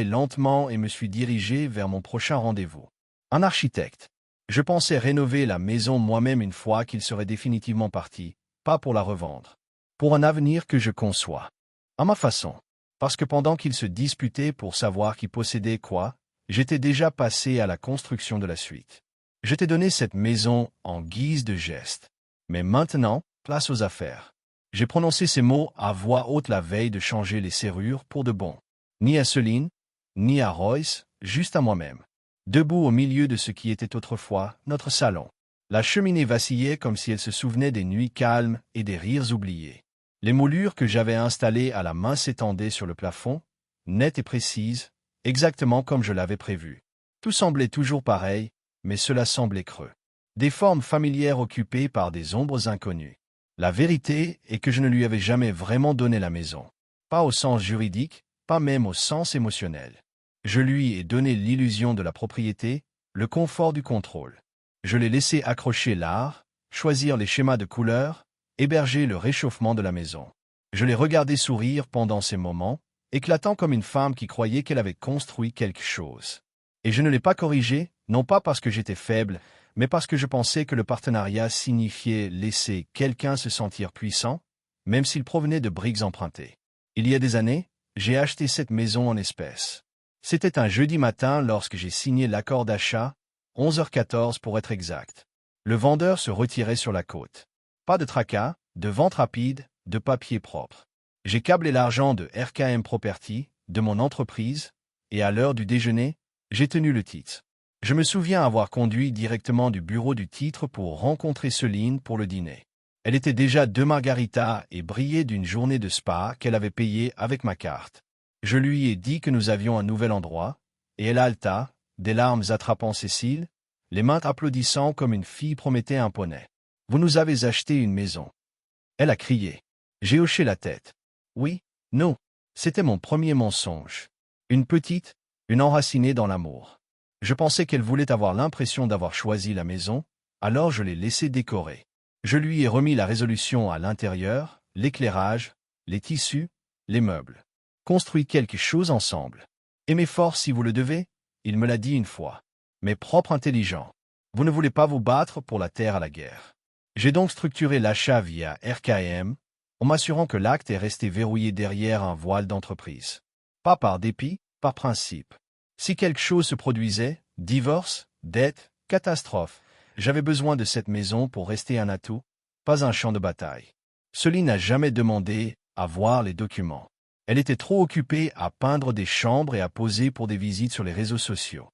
lentement et me suis dirigé vers mon prochain rendez-vous. Un architecte. Je pensais rénover la maison moi-même une fois qu'il serait définitivement parti, pas pour la revendre. Pour un avenir que je conçois. À ma façon. Parce que pendant qu'ils se disputaient pour savoir qui possédait quoi, j'étais déjà passé à la construction de la suite. Je t'ai donné cette maison en guise de geste. Mais maintenant, place aux affaires. J'ai prononcé ces mots à voix haute la veille de changer les serrures pour de bon. Ni à Céline, ni à Royce, juste à moi-même. Debout au milieu de ce qui était autrefois notre salon. La cheminée vacillait comme si elle se souvenait des nuits calmes et des rires oubliés. Les moulures que j'avais installées à la main s'étendaient sur le plafond, nettes et précises, exactement comme je l'avais prévu. Tout semblait toujours pareil, mais cela semblait creux. Des formes familières occupées par des ombres inconnues. La vérité est que je ne lui avais jamais vraiment donné la maison. Pas au sens juridique, pas même au sens émotionnel. Je lui ai donné l'illusion de la propriété, le confort du contrôle. Je l'ai laissé accrocher l'art, choisir les schémas de couleurs, héberger le réchauffement de la maison. Je l'ai regardé sourire pendant ces moments, éclatant comme une femme qui croyait qu'elle avait construit quelque chose. Et je ne l'ai pas corrigé, non pas parce que j'étais faible, mais parce que je pensais que le partenariat signifiait laisser quelqu'un se sentir puissant, même s'il provenait de briques empruntées. Il y a des années, j'ai acheté cette maison en espèces. C'était un jeudi matin lorsque j'ai signé l'accord d'achat, 11h14 pour être exact. Le vendeur se retirait sur la côte. Pas de tracas, de vente rapide, de papier propre. J'ai câblé l'argent de RKM Property, de mon entreprise, et à l'heure du déjeuner, j'ai tenu le titre. Je me souviens avoir conduit directement du bureau du titre pour rencontrer Céline pour le dîner. Elle était déjà deux margaritas et brillait d'une journée de spa qu'elle avait payée avec ma carte. Je lui ai dit que nous avions un nouvel endroit, et elle halta, des larmes attrapant ses cils, les mains applaudissant comme une fille promettait un poney. « Vous nous avez acheté une maison. » Elle a crié. J'ai hoché la tête. Oui, non, c'était mon premier mensonge. Une petite, une enracinée dans l'amour. Je pensais qu'elle voulait avoir l'impression d'avoir choisi la maison, alors je l'ai laissée décorer. Je lui ai remis la résolution à l'intérieur, l'éclairage, les tissus, les meubles. Construit quelque chose ensemble. Aimez fort si vous le devez, il me l'a dit une fois. Mais propre intelligent. Vous ne voulez pas vous battre pour la terre à la guerre. J'ai donc structuré l'achat via RKM, en m'assurant que l'acte est resté verrouillé derrière un voile d'entreprise. Pas par dépit, par principe. Si quelque chose se produisait, divorce, dette, catastrophe, j'avais besoin de cette maison pour rester un atout, pas un champ de bataille. Céline n'a jamais demandé à voir les documents. Elle était trop occupée à peindre des chambres et à poser pour des visites sur les réseaux sociaux.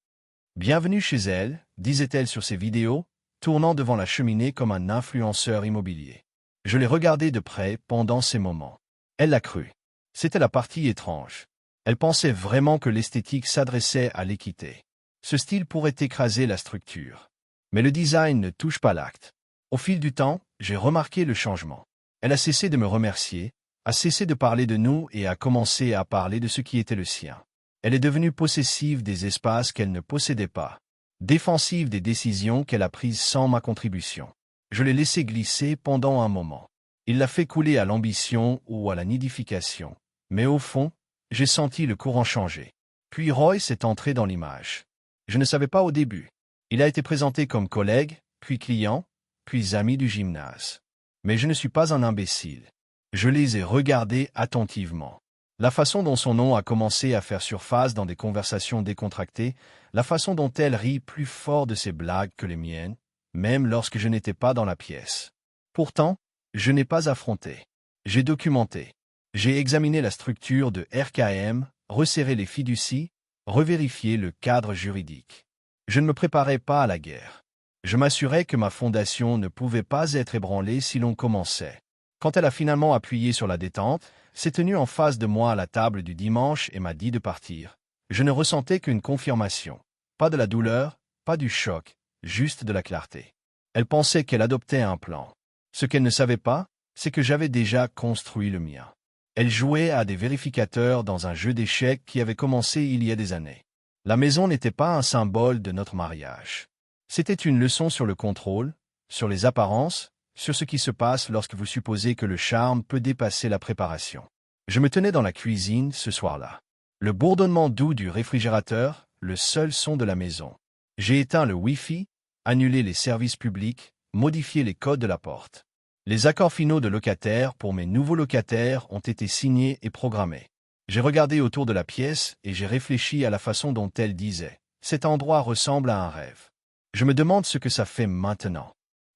Bienvenue chez elle, disait-elle sur ses vidéos, tournant devant la cheminée comme un influenceur immobilier. Je l'ai regardée de près pendant ces moments. Elle l'a cru. C'était la partie étrange. Elle pensait vraiment que l'esthétique s'adressait à l'équité. Ce style pourrait écraser la structure. Mais le design ne touche pas l'acte. Au fil du temps, j'ai remarqué le changement. Elle a cessé de me remercier, a cessé de parler de nous et a commencé à parler de ce qui était le sien. Elle est devenue possessive des espaces qu'elle ne possédait pas, défensive des décisions qu'elle a prises sans ma contribution. Je l'ai laissé glisser pendant un moment. Il l'a fait couler à l'ambition ou à la nidification. Mais au fond, j'ai senti le courant changer. Puis Royce est entré dans l'image. Je ne savais pas au début. Il a été présenté comme collègue, puis client, puis ami du gymnase. Mais je ne suis pas un imbécile. Je les ai regardés attentivement. La façon dont son nom a commencé à faire surface dans des conversations décontractées, la façon dont elle rit plus fort de ses blagues que les miennes, même lorsque je n'étais pas dans la pièce. Pourtant, je n'ai pas affronté. J'ai documenté. J'ai examiné la structure de RKM, resserré les fiducies, revérifié le cadre juridique. Je ne me préparais pas à la guerre. Je m'assurais que ma fondation ne pouvait pas être ébranlée si l'on commençait. Quand elle a finalement appuyé sur la détente, s'est tenue en face de moi à la table du dimanche et m'a dit de partir. Je ne ressentais qu'une confirmation. Pas de la douleur, pas du choc, juste de la clarté. Elle pensait qu'elle adoptait un plan. Ce qu'elle ne savait pas, c'est que j'avais déjà construit le mien. Elle jouait à des vérificateurs dans un jeu d'échecs qui avait commencé il y a des années. La maison n'était pas un symbole de notre mariage. C'était une leçon sur le contrôle, sur les apparences, sur ce qui se passe lorsque vous supposez que le charme peut dépasser la préparation. Je me tenais dans la cuisine ce soir-là. Le bourdonnement doux du réfrigérateur, le seul son de la maison. J'ai éteint le Wi-Fi, annulé les services publics, modifié les codes de la porte. Les accords finaux de locataires pour mes nouveaux locataires ont été signés et programmés. J'ai regardé autour de la pièce et j'ai réfléchi à la façon dont elle disait « Cet endroit ressemble à un rêve ». Je me demande ce que ça fait maintenant.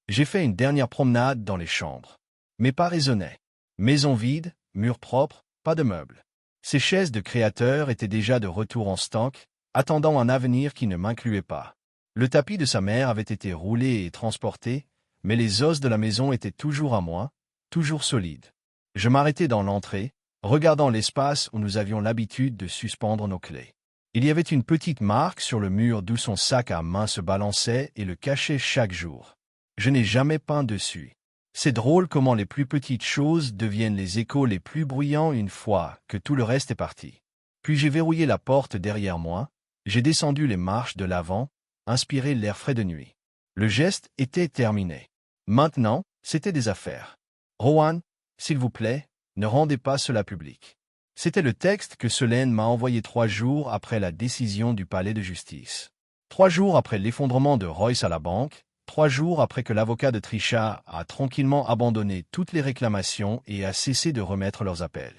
J'ai fait une dernière promenade dans les chambres. Mes pas résonnaient. Maison vide, murs propres, pas de meubles. Ces chaises de créateurs étaient déjà de retour en stock, attendant un avenir qui ne m'incluait pas. Le tapis de sa mère avait été roulé et transporté, mais les os de la maison étaient toujours à moi, toujours solides. Je m'arrêtai dans l'entrée, regardant l'espace où nous avions l'habitude de suspendre nos clés. Il y avait une petite marque sur le mur d'où son sac à main se balançait et le cachait chaque jour. Je n'ai jamais peint dessus. C'est drôle comment les plus petites choses deviennent les échos les plus bruyants une fois que tout le reste est parti. Puis j'ai verrouillé la porte derrière moi, j'ai descendu les marches de l'avant, inspiré l'air frais de nuit. Le geste était terminé. Maintenant, c'était des affaires. Rowan, s'il vous plaît, ne rendez pas cela public. C'était le texte que Solène m'a envoyé 3 jours après la décision du palais de justice. 3 jours après l'effondrement de Royce à la banque, 3 jours après que l'avocat de Trisha a tranquillement abandonné toutes les réclamations et a cessé de remettre leurs appels.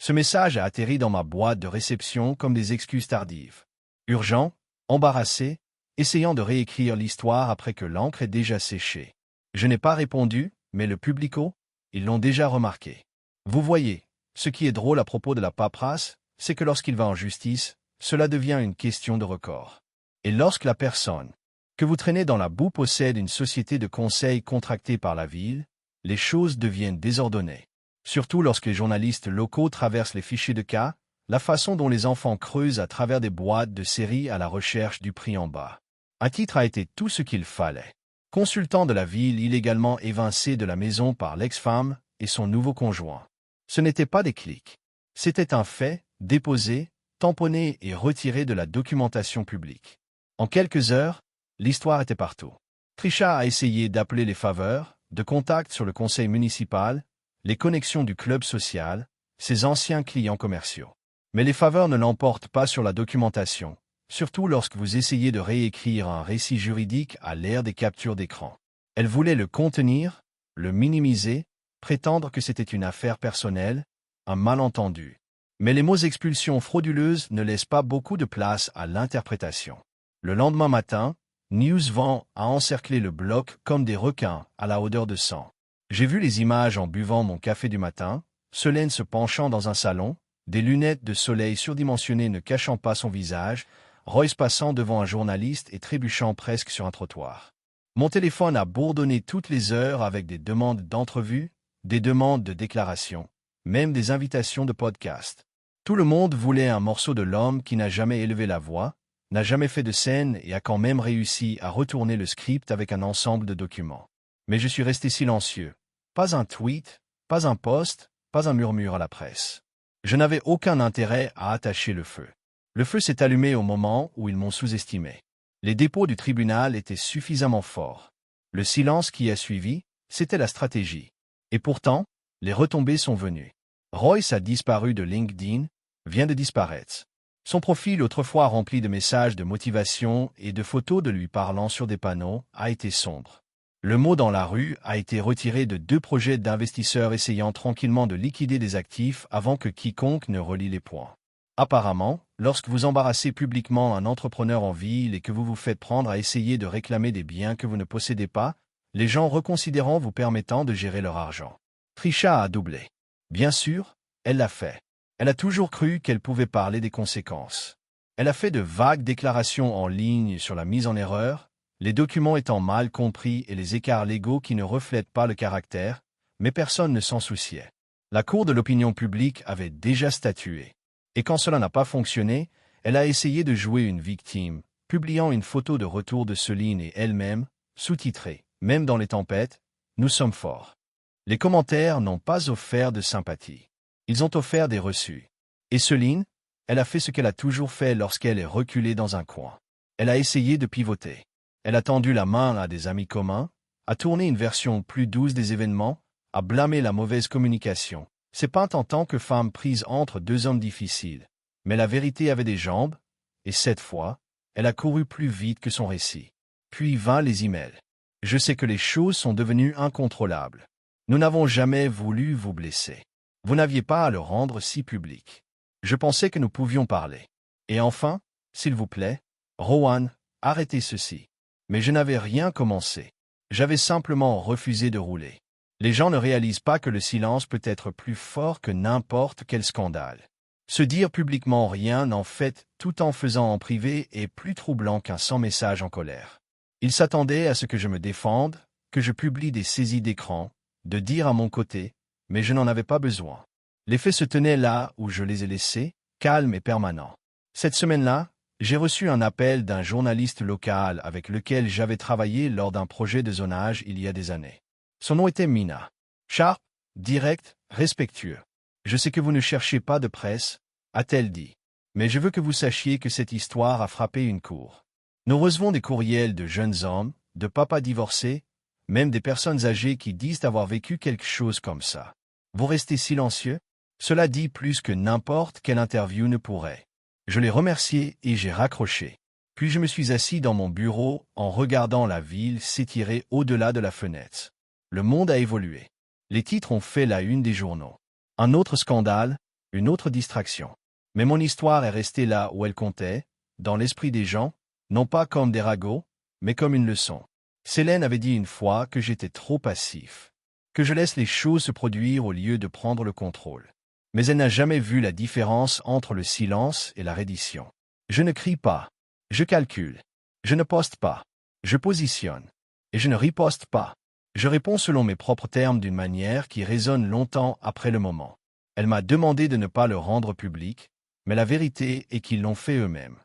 Ce message a atterri dans ma boîte de réception comme des excuses tardives. Urgent, embarrassé, essayant de réécrire l'histoire après que l'encre est déjà séchée. Je n'ai pas répondu, mais le publico, ils l'ont déjà remarqué. Vous voyez, ce qui est drôle à propos de la paperasse, c'est que lorsqu'il va en justice, cela devient une question de record. Et lorsque la personne que vous traînez dans la boue possède une société de conseil contractée par la ville, les choses deviennent désordonnées. Surtout lorsque les journalistes locaux traversent les fichiers de cas, la façon dont les enfants creusent à travers des boîtes de série à la recherche du prix en bas. Un titre a été tout ce qu'il fallait. Consultant de la ville illégalement évincé de la maison par l'ex-femme et son nouveau conjoint. Ce n'était pas des clics. C'était un fait, déposé, tamponné et retiré de la documentation publique. En quelques heures, l'histoire était partout. Trisha a essayé d'appeler les faveurs, de contact sur le conseil municipal, les connexions du club social, ses anciens clients commerciaux. Mais les faveurs ne l'emportent pas sur la documentation, surtout lorsque vous essayez de réécrire un récit juridique à l'ère des captures d'écran. Elle voulait le contenir, le minimiser, prétendre que c'était une affaire personnelle, un malentendu. Mais les mots expulsion frauduleuse ne laissent pas beaucoup de place à l'interprétation. Le lendemain matin, News 20 a encerclé le bloc comme des requins à la odeur de sang. J'ai vu les images en buvant mon café du matin, Solène se penchant dans un salon, des lunettes de soleil surdimensionnées ne cachant pas son visage, Royce passant devant un journaliste et trébuchant presque sur un trottoir. Mon téléphone a bourdonné toutes les heures avec des demandes d'entrevue, des demandes de déclaration, même des invitations de podcast. Tout le monde voulait un morceau de l'homme qui n'a jamais élevé la voix, n'a jamais fait de scène et a quand même réussi à retourner le script avec un ensemble de documents. Mais je suis resté silencieux. Pas un tweet, pas un post, pas un murmure à la presse. Je n'avais aucun intérêt à attacher le feu. Le feu s'est allumé au moment où ils m'ont sous-estimé. Les dépôts du tribunal étaient suffisamment forts. Le silence qui a suivi, c'était la stratégie. Et pourtant, les retombées sont venues. Royce a disparu de LinkedIn, vient de disparaître. Son profil autrefois rempli de messages de motivation et de photos de lui parlant sur des panneaux a été sombre. Le mot dans la rue a été retiré de 2 projets d'investisseurs essayant tranquillement de liquider des actifs avant que quiconque ne relie les points. Apparemment, lorsque vous embarrassez publiquement un entrepreneur en ville et que vous vous faites prendre à essayer de réclamer des biens que vous ne possédez pas, les gens reconsidérant vous permettant de gérer leur argent. Trisha a doublé. Bien sûr, elle l'a fait. Elle a toujours cru qu'elle pouvait parler des conséquences. Elle a fait de vagues déclarations en ligne sur la mise en erreur, les documents étant mal compris et les écarts légaux qui ne reflètent pas le caractère, mais personne ne s'en souciait. La Cour de l'opinion publique avait déjà statué. Et quand cela n'a pas fonctionné, elle a essayé de jouer une victime, publiant une photo de retour de Céline et elle-même, sous-titrée « Même dans les tempêtes, nous sommes forts ». Les commentaires n'ont pas offert de sympathie. Ils ont offert des reçus. Et Céline, elle a fait ce qu'elle a toujours fait lorsqu'elle est reculée dans un coin. Elle a essayé de pivoter. Elle a tendu la main à des amis communs, a tourné une version plus douce des événements, a blâmé la mauvaise communication. C'est peint en tant que femme prise entre 2 hommes difficiles. Mais la vérité avait des jambes, et cette fois, elle a couru plus vite que son récit. Puis vint les emails. Je sais que les choses sont devenues incontrôlables. Nous n'avons jamais voulu vous blesser. Vous n'aviez pas à le rendre si public. Je pensais que nous pouvions parler. Et enfin, s'il vous plaît, Rowan, arrêtez ceci. Mais je n'avais rien commencé. J'avais simplement refusé de rouler. Les gens ne réalisent pas que le silence peut être plus fort que n'importe quel scandale. Se dire publiquement rien en fait tout en faisant en privé est plus troublant qu'un sans message en colère. Ils s'attendaient à ce que je me défende, que je publie des saisies d'écran, de dire à mon côté, mais je n'en avais pas besoin. Les faits se tenaient là où je les ai laissés, calmes et permanents. Cette semaine-là, j'ai reçu un appel d'un journaliste local avec lequel j'avais travaillé lors d'un projet de zonage il y a des années. Son nom était Mina. Sharp, direct, respectueux. Je sais que vous ne cherchez pas de presse, a-t-elle dit. Mais je veux que vous sachiez que cette histoire a frappé une cour. Nous recevons des courriels de jeunes hommes, de papas divorcés, même des personnes âgées qui disent avoir vécu quelque chose comme ça. Vous restez silencieux? Cela dit plus que n'importe quelle interview ne pourrait. Je l'ai remercié et j'ai raccroché. Puis je me suis assis dans mon bureau en regardant la ville s'étirer au-delà de la fenêtre. Le monde a évolué. Les titres ont fait la une des journaux. Un autre scandale, une autre distraction. Mais mon histoire est restée là où elle comptait, dans l'esprit des gens, non pas comme des ragots, mais comme une leçon. Célène avait dit une fois que j'étais trop passif, que je laisse les choses se produire au lieu de prendre le contrôle. Mais elle n'a jamais vu la différence entre le silence et la reddition. Je ne crie pas, je calcule, je ne poste pas, je positionne, et je ne riposte pas. Je réponds selon mes propres termes d'une manière qui résonne longtemps après le moment. Elle m'a demandé de ne pas le rendre public, mais la vérité est qu'ils l'ont fait eux-mêmes.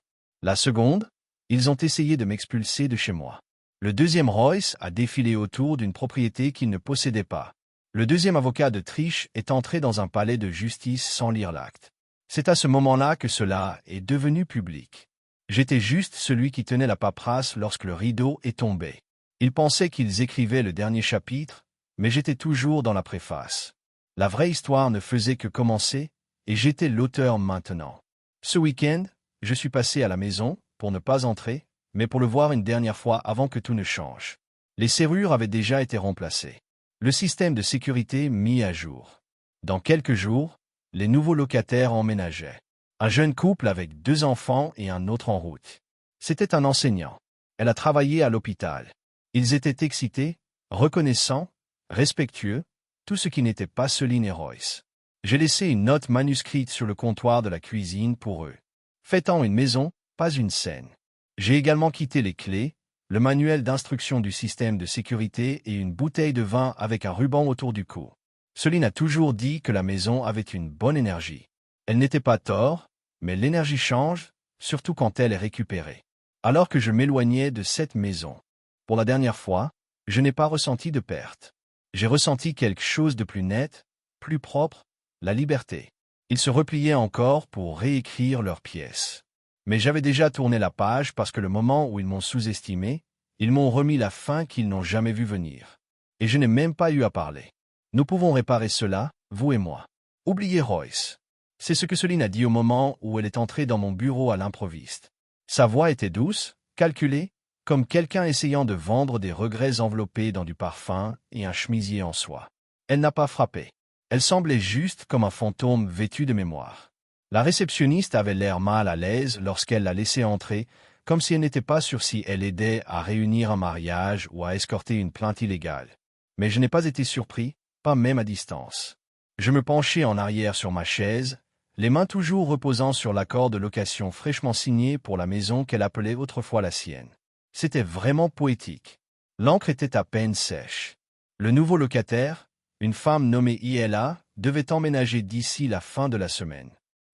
La seconde, ils ont essayé de m'expulser de chez moi. Le deuxième Royce a défilé autour d'une propriété qu'il ne possédait pas. Le deuxième avocat de Triche est entré dans un palais de justice sans lire l'acte. C'est à ce moment-là que cela est devenu public. J'étais juste celui qui tenait la paperasse lorsque le rideau est tombé. Ils pensaient qu'ils écrivaient le dernier chapitre, mais j'étais toujours dans la préface. La vraie histoire ne faisait que commencer, et j'étais l'auteur maintenant. Ce week-end, je suis passé à la maison, pour ne pas entrer, mais pour le voir une dernière fois avant que tout ne change. Les serrures avaient déjà été remplacées. Le système de sécurité mis à jour. Dans quelques jours, les nouveaux locataires emménageaient. Un jeune couple avec 2 enfants et un autre en route. C'était un enseignant. Elle a travaillé à l'hôpital. Ils étaient excités, reconnaissants, respectueux, tout ce qui n'était pas Céline et Royce. J'ai laissé une note manuscrite sur le comptoir de la cuisine pour eux. Fêtant une maison, pas une scène. J'ai également quitté les clés, le manuel d'instruction du système de sécurité et une bouteille de vin avec un ruban autour du cou. Céline a toujours dit que la maison avait une bonne énergie. Elle n'était pas tort, mais l'énergie change, surtout quand elle est récupérée. Alors que je m'éloignais de cette maison, pour la dernière fois, je n'ai pas ressenti de perte. J'ai ressenti quelque chose de plus net, plus propre, la liberté. Ils se repliaient encore pour réécrire leurs pièces. Mais j'avais déjà tourné la page parce que le moment où ils m'ont sous-estimé, ils m'ont remis la fin qu'ils n'ont jamais vue venir. Et je n'ai même pas eu à parler. Nous pouvons réparer cela, vous et moi. Oubliez Royce. C'est ce que Céline a dit au moment où elle est entrée dans mon bureau à l'improviste. Sa voix était douce, calculée, comme quelqu'un essayant de vendre des regrets enveloppés dans du parfum et un chemisier en soie. Elle n'a pas frappé. Elle semblait juste comme un fantôme vêtu de mémoire. La réceptionniste avait l'air mal à l'aise lorsqu'elle l'a laissée entrer, comme si elle n'était pas sûre si elle aidait à réunir un mariage ou à escorter une plainte illégale. Mais je n'ai pas été surpris, pas même à distance. Je me penchai en arrière sur ma chaise, les mains toujours reposant sur l'accord de location fraîchement signé pour la maison qu'elle appelait autrefois la sienne. C'était vraiment poétique. L'encre était à peine sèche. Le nouveau locataire, une femme nommée Iela, devait emménager d'ici la fin de la semaine.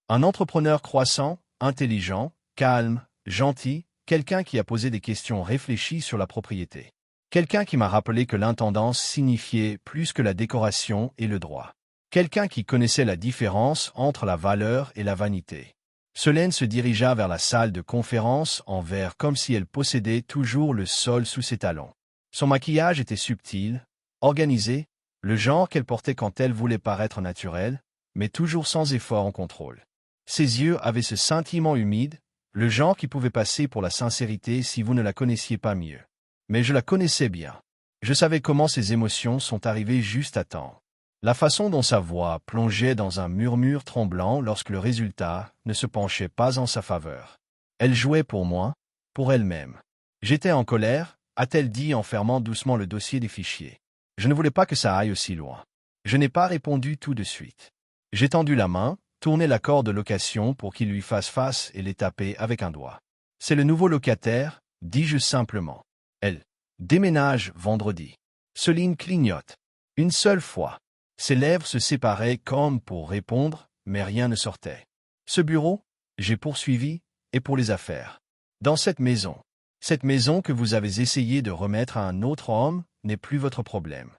Un entrepreneur croissant, intelligent, calme, gentil, quelqu'un qui a posé des questions réfléchies sur la propriété. Quelqu'un qui m'a rappelé que l'intendance signifiait plus que la décoration et le droit. Quelqu'un qui connaissait la différence entre la valeur et la vanité. Céline se dirigea vers la salle de conférence en verre comme si elle possédait toujours le sol sous ses talons. Son maquillage était subtil, organisé, le genre qu'elle portait quand elle voulait paraître naturelle, mais toujours sans effort en contrôle. Ses yeux avaient ce scintillement humide, le genre qui pouvait passer pour la sincérité si vous ne la connaissiez pas mieux. Mais je la connaissais bien. Je savais comment ses émotions sont arrivées juste à temps. La façon dont sa voix plongeait dans un murmure tremblant lorsque le résultat ne se penchait pas en sa faveur. Elle jouait pour moi, pour elle-même. J'étais en colère, a-t-elle dit en fermant doucement le dossier des fichiers. Je ne voulais pas que ça aille aussi loin. Je n'ai pas répondu tout de suite. J'ai tendu la main, tourné l'accord de location pour qu'il lui fasse face et l'ai tapé avec un doigt. C'est le nouveau locataire, dis-je simplement. Elle déménage vendredi. Céline clignote. Une seule fois. Ses lèvres se séparaient comme pour répondre, mais rien ne sortait. Ce bureau, j'ai poursuivi, est pour les affaires. Dans cette maison que vous avez essayé de remettre à un autre homme, n'est plus votre problème.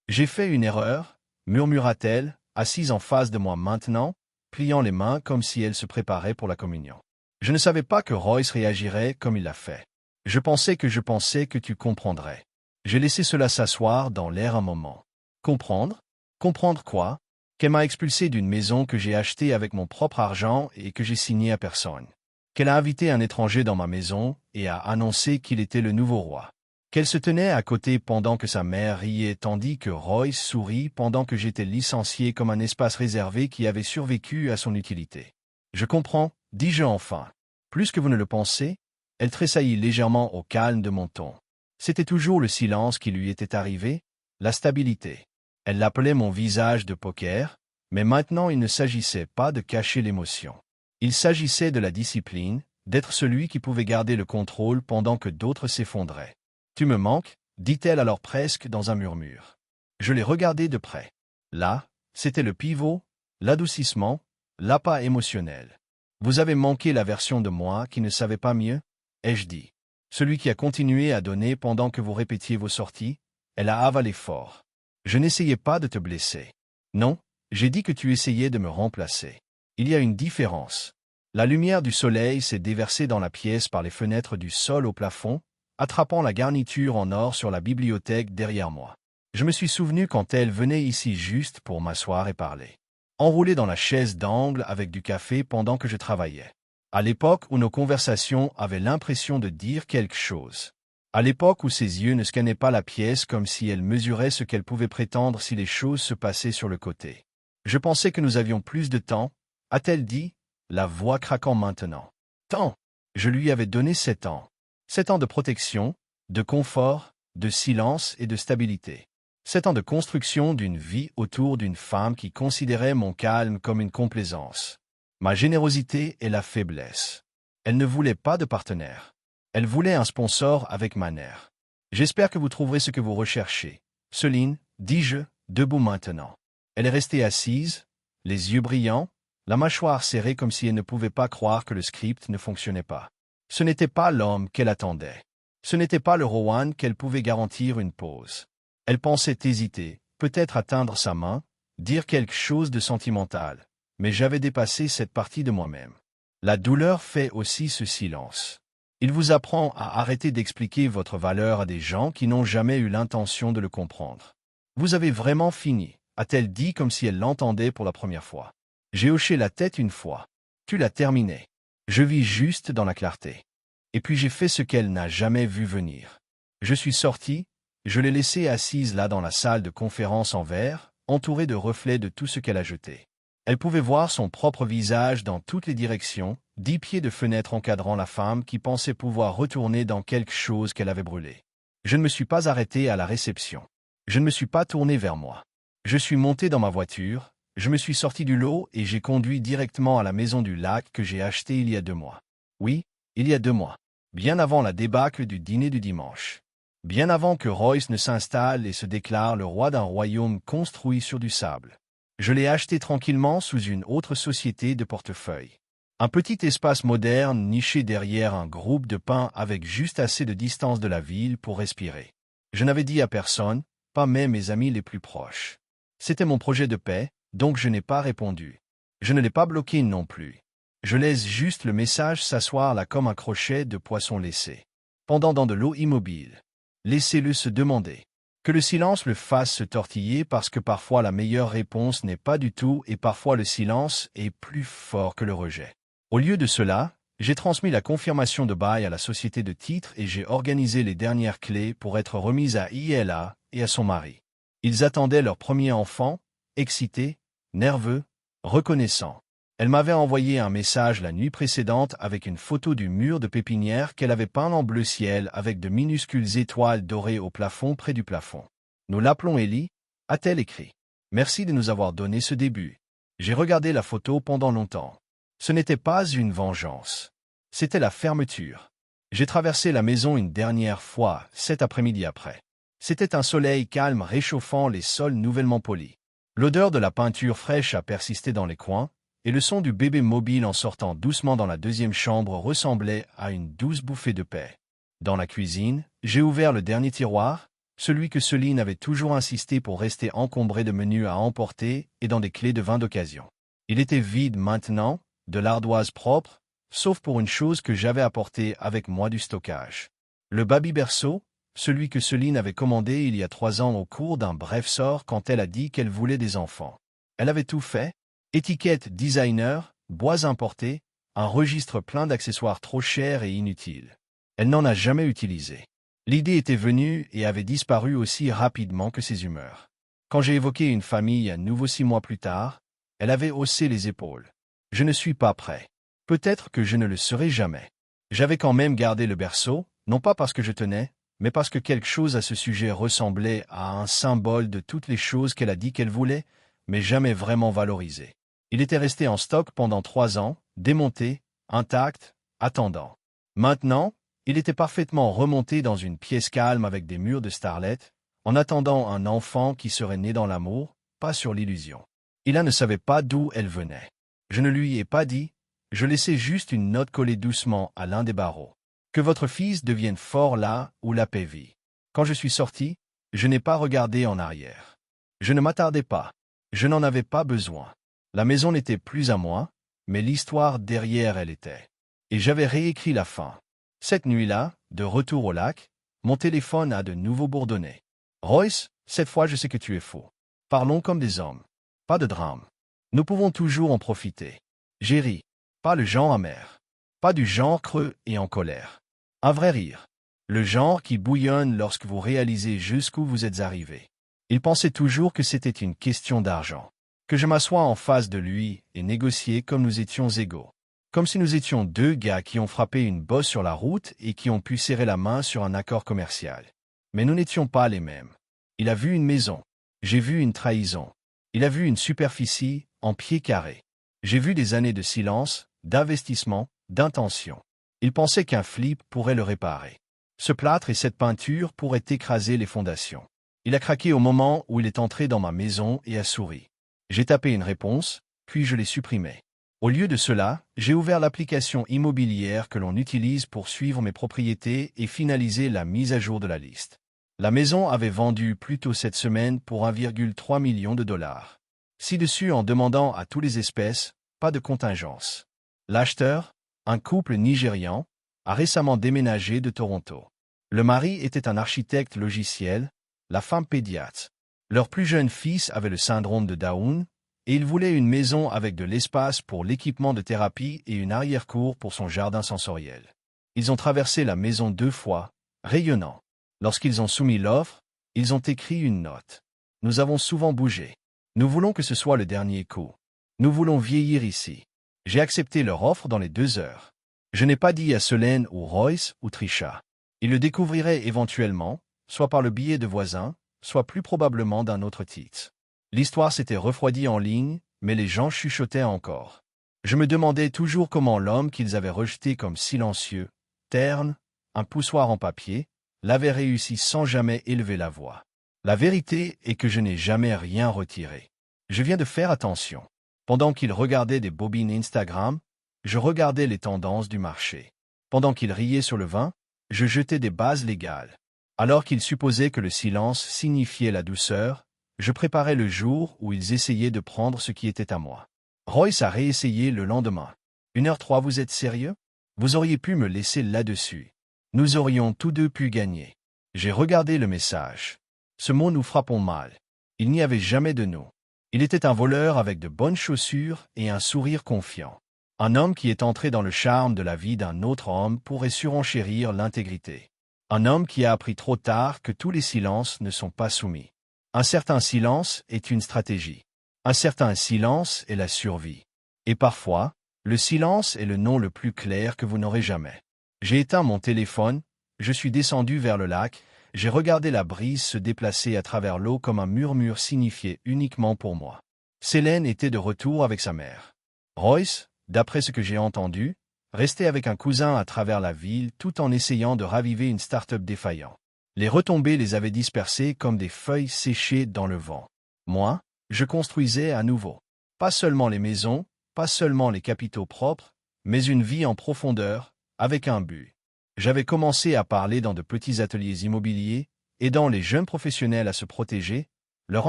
J'ai fait une erreur, murmura-t-elle, assise en face de moi maintenant, pliant les mains comme si elle se préparait pour la communion. Je ne savais pas que Royce réagirait comme il l'a fait. Je pensais que tu comprendrais. J'ai laissé cela s'asseoir dans l'air un moment. Comprendre? Comprendre quoi? Qu'elle m'a expulsé d'une maison que j'ai achetée avec mon propre argent et que j'ai signée à personne. Qu'elle a invité un étranger dans ma maison et a annoncé qu'il était le nouveau roi. Qu'elle se tenait à côté pendant que sa mère riait tandis que Royce sourit pendant que j'étais licencié comme un espace réservé qui avait survécu à son utilité. Je comprends, dis-je enfin. Plus que vous ne le pensez, elle tressaillit légèrement au calme de mon ton. C'était toujours le silence qui lui était arrivé, la stabilité. Elle l'appelait mon visage de poker, mais maintenant il ne s'agissait pas de cacher l'émotion. Il s'agissait de la discipline, d'être celui qui pouvait garder le contrôle pendant que d'autres s'effondraient. « Tu me manques » dit-elle alors presque dans un murmure. Je l'ai regardé de près. Là, c'était le pivot, l'adoucissement, l'appât émotionnel. « Vous avez manqué la version de moi qui ne savait pas mieux » ai-je dit. Celui qui a continué à donner pendant que vous répétiez vos sorties, elle a avalé fort. Je n'essayais pas de te blesser. Non, j'ai dit que tu essayais de me remplacer. Il y a une différence. La lumière du soleil s'est déversée dans la pièce par les fenêtres du sol au plafond, attrapant la garniture en or sur la bibliothèque derrière moi. Je me suis souvenu quand elle venait ici juste pour m'asseoir et parler. Enroulée dans la chaise d'angle avec du café pendant que je travaillais. À l'époque où nos conversations avaient l'impression de dire quelque chose. À l'époque où ses yeux ne scannaient pas la pièce comme si elle mesurait ce qu'elle pouvait prétendre si les choses se passaient sur le côté. Je pensais que nous avions plus de temps, a-t-elle dit, la voix craquant maintenant. Temps. Je lui avais donné 7 ans. 7 ans de protection, de confort, de silence et de stabilité. 7 ans de construction d'une vie autour d'une femme qui considérait mon calme comme une complaisance. Ma générosité et la faiblesse. Elle ne voulait pas de partenaire. Elle voulait un sponsor avec ma nerf. J'espère que vous trouverez ce que vous recherchez. Céline, dis-je, debout maintenant. Elle est restée assise, les yeux brillants, la mâchoire serrée comme si elle ne pouvait pas croire que le script ne fonctionnait pas. Ce n'était pas l'homme qu'elle attendait. Ce n'était pas le Rowan qu'elle pouvait garantir une pause. Elle pensait hésiter, peut-être atteindre sa main, dire quelque chose de sentimental. Mais j'avais dépassé cette partie de moi-même. La douleur fait aussi ce silence. Il vous apprend à arrêter d'expliquer votre valeur à des gens qui n'ont jamais eu l'intention de le comprendre. Vous avez vraiment fini, a-t-elle dit comme si elle l'entendait pour la première fois. J'ai hoché la tête une fois. Tu l'as terminé. Je vis juste dans la clarté. Et puis j'ai fait ce qu'elle n'a jamais vu venir. Je suis sorti, je l'ai laissée assise là dans la salle de conférence en verre, entourée de reflets de tout ce qu'elle a jeté. Elle pouvait voir son propre visage dans toutes les directions, 10 pieds de fenêtre encadrant la femme qui pensait pouvoir retourner dans quelque chose qu'elle avait brûlé. Je ne me suis pas arrêté à la réception. Je ne me suis pas tourné vers moi. Je suis monté dans ma voiture, je me suis sorti du lot et j'ai conduit directement à la maison du lac que j'ai achetée il y a 2 mois. Oui, il y a 2 mois. Bien avant la débâcle du dîner du dimanche. Bien avant que Royce ne s'installe et se déclare le roi d'un royaume construit sur du sable. Je l'ai acheté tranquillement sous une autre société de portefeuille. Un petit espace moderne niché derrière un groupe de pins avec juste assez de distance de la ville pour respirer. Je n'avais dit à personne, pas même mes amis les plus proches. C'était mon projet de paix, donc je n'ai pas répondu. Je ne l'ai pas bloqué non plus. Je laisse juste le message s'asseoir là comme un crochet de poisson laissé. Pendant dans de l'eau immobile. Laissez-le se demander. Que le silence le fasse se tortiller parce que parfois la meilleure réponse n'est pas du tout et parfois le silence est plus fort que le rejet. Au lieu de cela, j'ai transmis la confirmation de bail à la société de titres et j'ai organisé les dernières clés pour être remises à ILA et à son mari. Ils attendaient leur premier enfant, excités, nerveux, reconnaissants. Elle m'avait envoyé un message la nuit précédente avec une photo du mur de pépinière qu'elle avait peint en bleu ciel avec de minuscules étoiles dorées au plafond près du plafond. Nous l'appelons Ellie, a-t-elle écrit. Merci de nous avoir donné ce début. J'ai regardé la photo pendant longtemps. Ce n'était pas une vengeance. C'était la fermeture. J'ai traversé la maison une dernière fois, cet après-midi après. C'était un soleil calme réchauffant les sols nouvellement polis. L'odeur de la peinture fraîche a persisté dans les coins, et le son du bébé mobile en sortant doucement dans la deuxième chambre ressemblait à une douce bouffée de paix. Dans la cuisine, j'ai ouvert le dernier tiroir, celui que Céline avait toujours insisté pour rester encombré de menus à emporter et dans des clés de vin d'occasion. Il était vide maintenant, de l'ardoise propre, sauf pour une chose que j'avais apportée avec moi du stockage. Le baby-berceau, celui que Céline avait commandé il y a 3 ans au cours d'un bref sort quand elle a dit qu'elle voulait des enfants. Elle avait tout fait. Étiquette designer, bois importés, un registre plein d'accessoires trop chers et inutiles. Elle n'en a jamais utilisé. L'idée était venue et avait disparu aussi rapidement que ses humeurs. Quand j'ai évoqué une famille à nouveau 6 mois plus tard, elle avait haussé les épaules. Je ne suis pas prêt. Peut-être que je ne le serai jamais. J'avais quand même gardé le berceau, non pas parce que je tenais, mais parce que quelque chose à ce sujet ressemblait à un symbole de toutes les choses qu'elle a dit qu'elle voulait, mais jamais vraiment valorisées. Il était resté en stock pendant 3 ans, démonté, intact, attendant. Maintenant, il était parfaitement remonté dans une pièce calme avec des murs de starlet, en attendant un enfant qui serait né dans l'amour, pas sur l'illusion. Ila ne savait pas d'où elle venait. Je ne lui ai pas dit, je laissais juste une note collée doucement à l'un des barreaux. Que votre fils devienne fort là où la paix vit. Quand je suis sorti, je n'ai pas regardé en arrière. Je ne m'attardais pas. Je n'en avais pas besoin. La maison n'était plus à moi, mais l'histoire derrière elle était. Et j'avais réécrit la fin. Cette nuit-là, de retour au lac, mon téléphone a de nouveau bourdonné. Royce, cette fois je sais que tu es faux. Parlons comme des hommes. Pas de drame. Nous pouvons toujours en profiter. J'ai ri. Pas le genre amer. Pas du genre creux et en colère. Un vrai rire. Le genre qui bouillonne lorsque vous réalisez jusqu'où vous êtes arrivé. Il pensait toujours que c'était une question d'argent. Que je m'assoie en face de lui et négocier comme nous étions égaux. Comme si nous étions deux gars qui ont frappé une bosse sur la route et qui ont pu serrer la main sur un accord commercial. Mais nous n'étions pas les mêmes. Il a vu une maison. J'ai vu une trahison. Il a vu une superficie en pieds carrés. J'ai vu des années de silence, d'investissement, d'intention. Il pensait qu'un flip pourrait le réparer. Ce plâtre et cette peinture pourraient écraser les fondations. Il a craqué au moment où il est entré dans ma maison et a souri. J'ai tapé une réponse, puis je l'ai supprimée. Au lieu de cela, j'ai ouvert l'application immobilière que l'on utilise pour suivre mes propriétés et finaliser la mise à jour de la liste. La maison avait vendu plus tôt cette semaine pour 1,3 million de dollars. Ci-dessus en demandant à tous les espèces, pas de contingence. L'acheteur, un couple nigérian, a récemment déménagé de Toronto. Le mari était un architecte logiciel, la femme pédiatre. Leur plus jeune fils avait le syndrome de Down, et il voulait une maison avec de l'espace pour l'équipement de thérapie et une arrière-cour pour son jardin sensoriel. Ils ont traversé la maison 2 fois, rayonnant. Lorsqu'ils ont soumis l'offre, ils ont écrit une note. Nous avons souvent bougé. Nous voulons que ce soit le dernier coup. Nous voulons vieillir ici. J'ai accepté leur offre dans les 2 heures. Je n'ai pas dit à Solène ou Royce ou Trisha. Ils le découvriraient éventuellement, soit par le biais de voisins, soit plus probablement d'un autre titre. L'histoire s'était refroidie en ligne, mais les gens chuchotaient encore. Je me demandais toujours comment l'homme qu'ils avaient rejeté comme silencieux, terne, un poussoir en papier, l'avait réussi sans jamais élever la voix. La vérité est que je n'ai jamais rien retiré. Je viens de faire attention. Pendant qu'il regardait des bobines Instagram, je regardais les tendances du marché. Pendant qu'il riait sur le vin, je jetais des bases légales. Alors qu'ils supposaient que le silence signifiait la douceur, je préparais le jour où ils essayaient de prendre ce qui était à moi. Royce a réessayé le lendemain. 1h03, vous êtes sérieux? Vous auriez pu me laisser là-dessus. Nous aurions tous deux pu gagner. J'ai regardé le message. Ce mot nous frappons mal. Il n'y avait jamais de nous. Il était un voleur avec de bonnes chaussures et un sourire confiant. Un homme qui est entré dans le charme de la vie d'un autre homme pourrait surenchérir l'intégrité. Un homme qui a appris trop tard que tous les silences ne sont pas soumis. Un certain silence est une stratégie. Un certain silence est la survie. Et parfois, le silence est le nom le plus clair que vous n'aurez jamais. J'ai éteint mon téléphone, je suis descendu vers le lac, j'ai regardé la brise se déplacer à travers l'eau comme un murmure signifié uniquement pour moi. Célène était de retour avec sa mère. Royce, d'après ce que j'ai entendu, restait avec un cousin à travers la ville tout en essayant de raviver une start-up défaillant. Les retombées les avaient dispersées comme des feuilles séchées dans le vent. Moi, je construisais à nouveau. Pas seulement les maisons, pas seulement les capitaux propres, mais une vie en profondeur, avec un but. J'avais commencé à parler dans de petits ateliers immobiliers, aidant les jeunes professionnels à se protéger, leur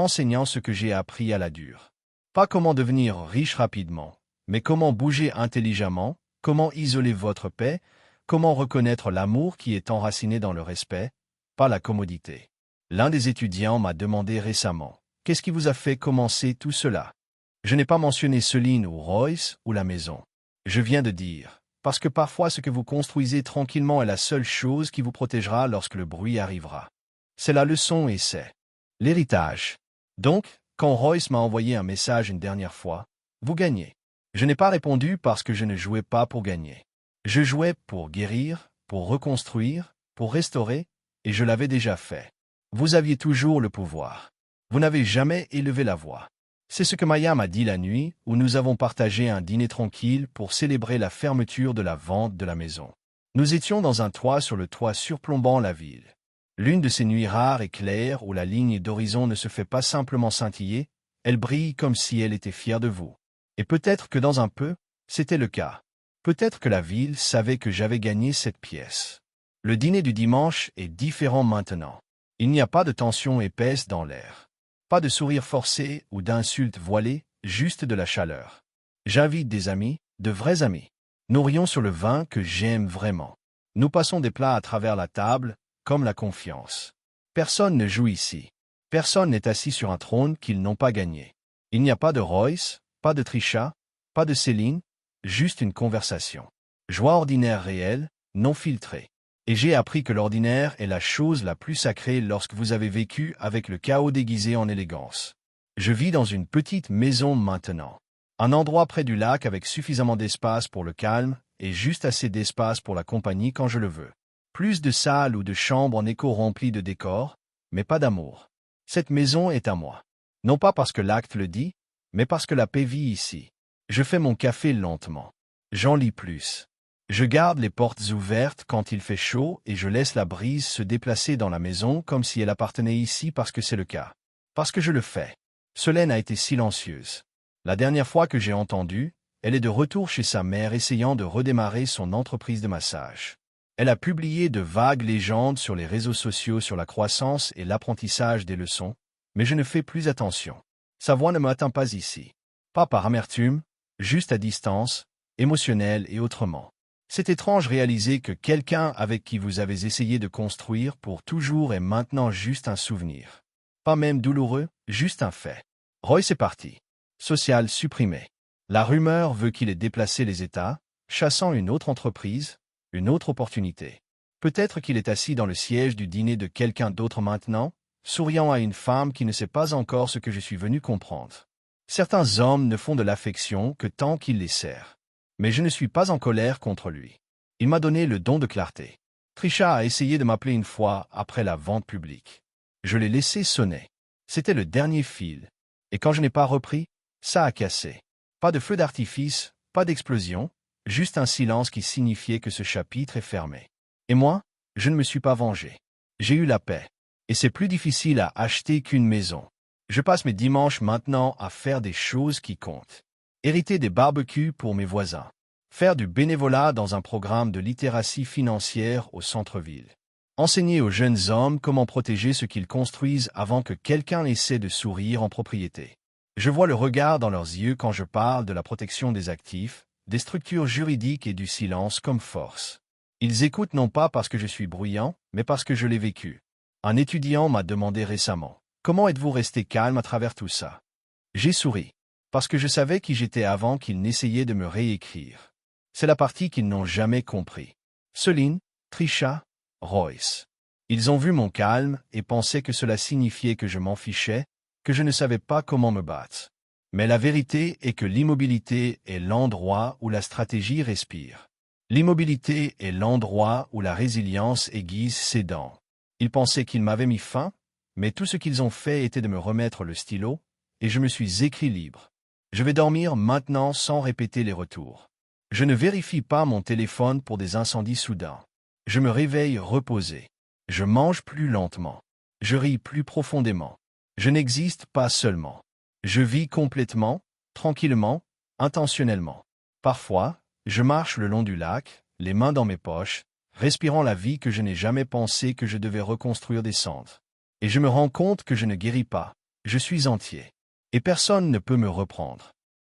enseignant ce que j'ai appris à la dure. Pas comment devenir riche rapidement, mais comment bouger intelligemment, comment isoler votre paix, comment reconnaître l'amour qui est enraciné dans le respect, pas la commodité. L'un des étudiants m'a demandé récemment, « Qu'est-ce qui vous a fait commencer tout cela ?» Je n'ai pas mentionné Céline ou Royce ou la maison. Je viens de dire, parce que parfois ce que vous construisez tranquillement est la seule chose qui vous protégera lorsque le bruit arrivera. C'est la leçon et c'est l'héritage. Donc, quand Royce m'a envoyé un message une dernière fois, vous gagnez. Je n'ai pas répondu parce que je ne jouais pas pour gagner. Je jouais pour guérir, pour reconstruire, pour restaurer, et je l'avais déjà fait. Vous aviez toujours le pouvoir. Vous n'avez jamais élevé la voix. C'est ce que Maya m'a dit la nuit où nous avons partagé un dîner tranquille pour célébrer la fermeture de la vente de la maison. Nous étions dans un toit sur le toit surplombant la ville. L'une de ces nuits rares et claires où la ligne d'horizon ne se fait pas simplement scintiller, elle brille comme si elle était fière de vous. Et peut-être que dans un peu, c'était le cas. Peut-être que la ville savait que j'avais gagné cette pièce. Le dîner du dimanche est différent maintenant. Il n'y a pas de tension épaisse dans l'air. Pas de sourire forcé ou d'insultes voilées, juste de la chaleur. J'invite des amis, de vrais amis. Nous rions sur le vin que j'aime vraiment. Nous passons des plats à travers la table, comme la confiance. Personne ne joue ici. Personne n'est assis sur un trône qu'ils n'ont pas gagné. Il n'y a pas de Royce, pas de Trisha, pas de Céline, juste une conversation. Joie ordinaire réelle, non filtrée. Et j'ai appris que l'ordinaire est la chose la plus sacrée lorsque vous avez vécu avec le chaos déguisé en élégance. Je vis dans une petite maison maintenant. Un endroit près du lac avec suffisamment d'espace pour le calme et juste assez d'espace pour la compagnie quand je le veux. Plus de salles ou de chambres en écho remplies de décors, mais pas d'amour. Cette maison est à moi. Non pas parce que l'acte le dit, mais parce que la paix vit ici. Je fais mon café lentement. J'en lis plus. Je garde les portes ouvertes quand il fait chaud et je laisse la brise se déplacer dans la maison comme si elle appartenait ici parce que c'est le cas. Parce que je le fais. Solène a été silencieuse. La dernière fois que j'ai entendu, elle est de retour chez sa mère essayant de redémarrer son entreprise de massage. Elle a publié de vagues légendes sur les réseaux sociaux sur la croissance et l'apprentissage des leçons, mais je ne fais plus attention. Sa voix ne m'atteint pas ici. Pas par amertume, juste à distance, émotionnelle et autrement. C'est étrange réaliser que quelqu'un avec qui vous avez essayé de construire pour toujours est maintenant juste un souvenir. Pas même douloureux, juste un fait. Royce est parti. Social supprimé. La rumeur veut qu'il ait déplacé les États, chassant une autre entreprise, une autre opportunité. Peut-être qu'il est assis dans le siège du dîner de quelqu'un d'autre maintenant, souriant à une femme qui ne sait pas encore ce que je suis venu comprendre. Certains hommes ne font de l'affection que tant qu'ils les serrent. Mais je ne suis pas en colère contre lui. Il m'a donné le don de clarté. Trisha a essayé de m'appeler une fois après la vente publique. Je l'ai laissé sonner. C'était le dernier fil. Et quand je n'ai pas repris, ça a cassé. Pas de feu d'artifice, pas d'explosion, juste un silence qui signifiait que ce chapitre est fermé. Et moi, je ne me suis pas vengé. J'ai eu la paix. Et c'est plus difficile à acheter qu'une maison. Je passe mes dimanches maintenant à faire des choses qui comptent. Hériter des barbecues pour mes voisins. Faire du bénévolat dans un programme de littératie financière au centre-ville. Enseigner aux jeunes hommes comment protéger ce qu'ils construisent avant que quelqu'un essaie de sourire en propriété. Je vois le regard dans leurs yeux quand je parle de la protection des actifs, des structures juridiques et du silence comme force. Ils écoutent non pas parce que je suis bruyant, mais parce que je l'ai vécu. Un étudiant m'a demandé récemment, « Comment êtes-vous resté calme à travers tout ça ?» J'ai souri. Parce que je savais qui j'étais avant qu'ils n'essayaient de me réécrire. C'est la partie qu'ils n'ont jamais compris. Céline, Trisha, Royce. Ils ont vu mon calme et pensaient que cela signifiait que je m'en fichais, que je ne savais pas comment me battre. Mais la vérité est que l'immobilité est l'endroit où la stratégie respire. L'immobilité est l'endroit où la résilience aiguise ses dents. Ils pensaient qu'ils m'avaient mis fin, mais tout ce qu'ils ont fait était de me remettre le stylo, et je me suis écrit libre. Je vais dormir maintenant sans répéter les retours. Je ne vérifie pas mon téléphone pour des incendies soudains. Je me réveille reposé. Je mange plus lentement. Je ris plus profondément. Je n'existe pas seulement. Je vis complètement, tranquillement, intentionnellement. Parfois, je marche le long du lac, les mains dans mes poches, respirant la vie que je n'ai jamais pensé que je devais reconstruire des cendres. Et je me rends compte que je ne guéris pas. Je suis entier. Et personne ne peut me reprendre.